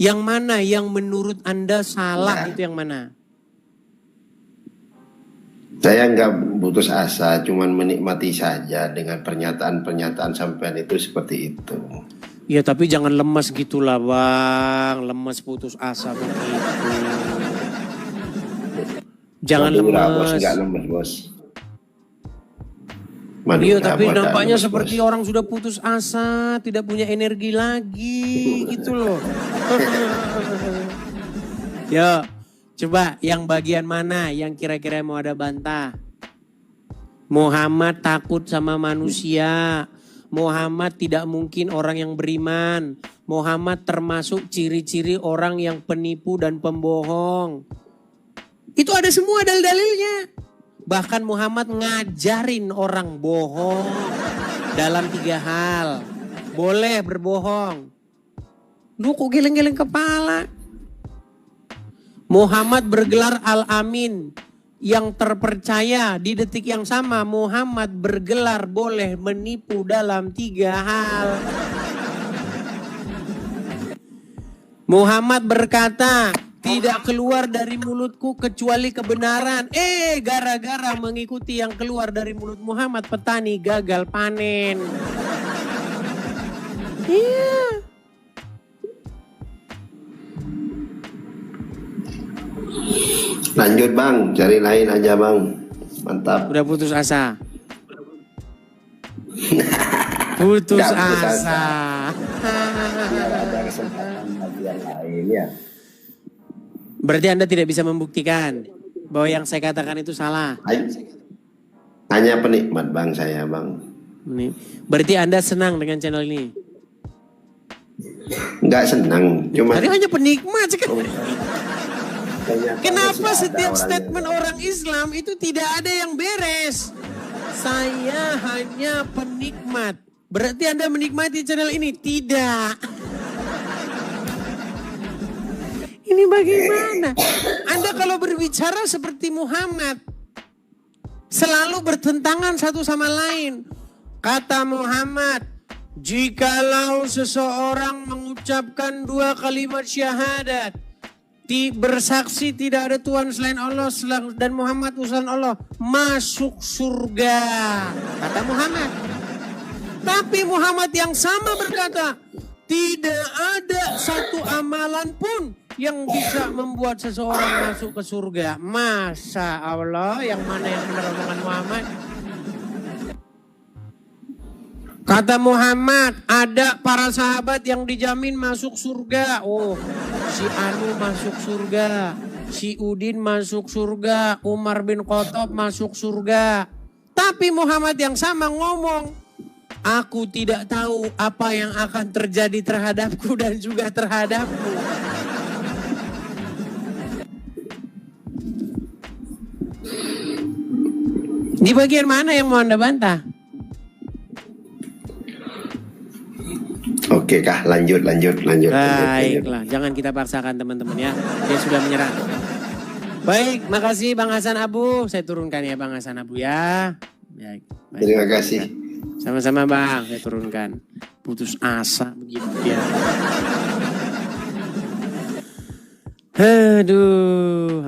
Yang mana yang menurut Anda salah itu yang mana? Saya nggak putus asa, cuman menikmati saja dengan pernyataan-pernyataan sampean itu seperti itu. Ya tapi jangan lemas gitulah, Bang. Lemas putus asa begitu. Jangan lemas. Bos, nggak lemas, Bos. Iya, tapi nampaknya seperti orang sudah putus asa, tidak punya energi lagi, gitu loh. Ya, coba yang bagian mana yang kira-kira mau ada bantah? Muhammad takut sama manusia. Muhammad tidak mungkin orang yang beriman. Muhammad termasuk ciri-ciri orang yang penipu dan pembohong. Itu ada semua dalil-dalilnya. Bahkan Muhammad ngajarin orang bohong dalam 3 hal. Boleh berbohong. Lu kok geleng-geleng kepala? Muhammad bergelar Al-Amin yang terpercaya. Di detik yang sama Muhammad bergelar boleh menipu dalam 3 hal. Muhammad berkata, tidak keluar dari mulutku kecuali kebenaran. Gara-gara mengikuti yang keluar dari mulut Muhammad, petani gagal panen. Iya. Lanjut bang, cari lain aja bang. Mantap. Udah putus asa. Putus Nggak putus asa. Biar ada kesempatan bagi yang lain ya. Berarti Anda tidak bisa membuktikan bahwa yang saya katakan itu salah. Hanya penikmat bang saya bang. Ini. Berarti Anda senang dengan channel ini? Nggak senang, cuma Tadi hanya penikmat. ternyata Kenapa masih ada setiap orang statement orang Islam itu tidak ada yang beres? Saya hanya penikmat. Berarti Anda menikmati channel ini? Tidak. Ini bagaimana? Anda kalau berbicara seperti Muhammad, selalu bertentangan satu sama lain. Kata Muhammad, jikalau seseorang mengucapkan 2 kalimat syahadat, bersaksi tidak ada Tuhan selain Allah dan Muhammad utusan Allah, masuk surga. Kata Muhammad. Tapi Muhammad yang sama berkata, tidak ada satu amalan pun yang bisa membuat seseorang masuk ke surga. Masa Allah, yang mana yang benar omongan Muhammad? Kata Muhammad, ada para sahabat yang dijamin masuk surga. Oh, si Anu masuk surga, si Udin masuk surga, Umar bin Khattab masuk surga. Tapi Muhammad yang sama ngomong, aku tidak tahu apa yang akan terjadi terhadapku dan juga terhadapku. Di bagian mana yang mau Anda bantah? Oke kah, lanjut. Baiklah, jangan kita paksakan teman-teman ya. Dia sudah menyerah. Baik, makasih Bang Hasan Abu. Saya turunkan ya Bang Hasan Abu ya. Baik. Terima kasih. Sama-sama Bang, saya turunkan. Putus asa begitu ya. Aduh.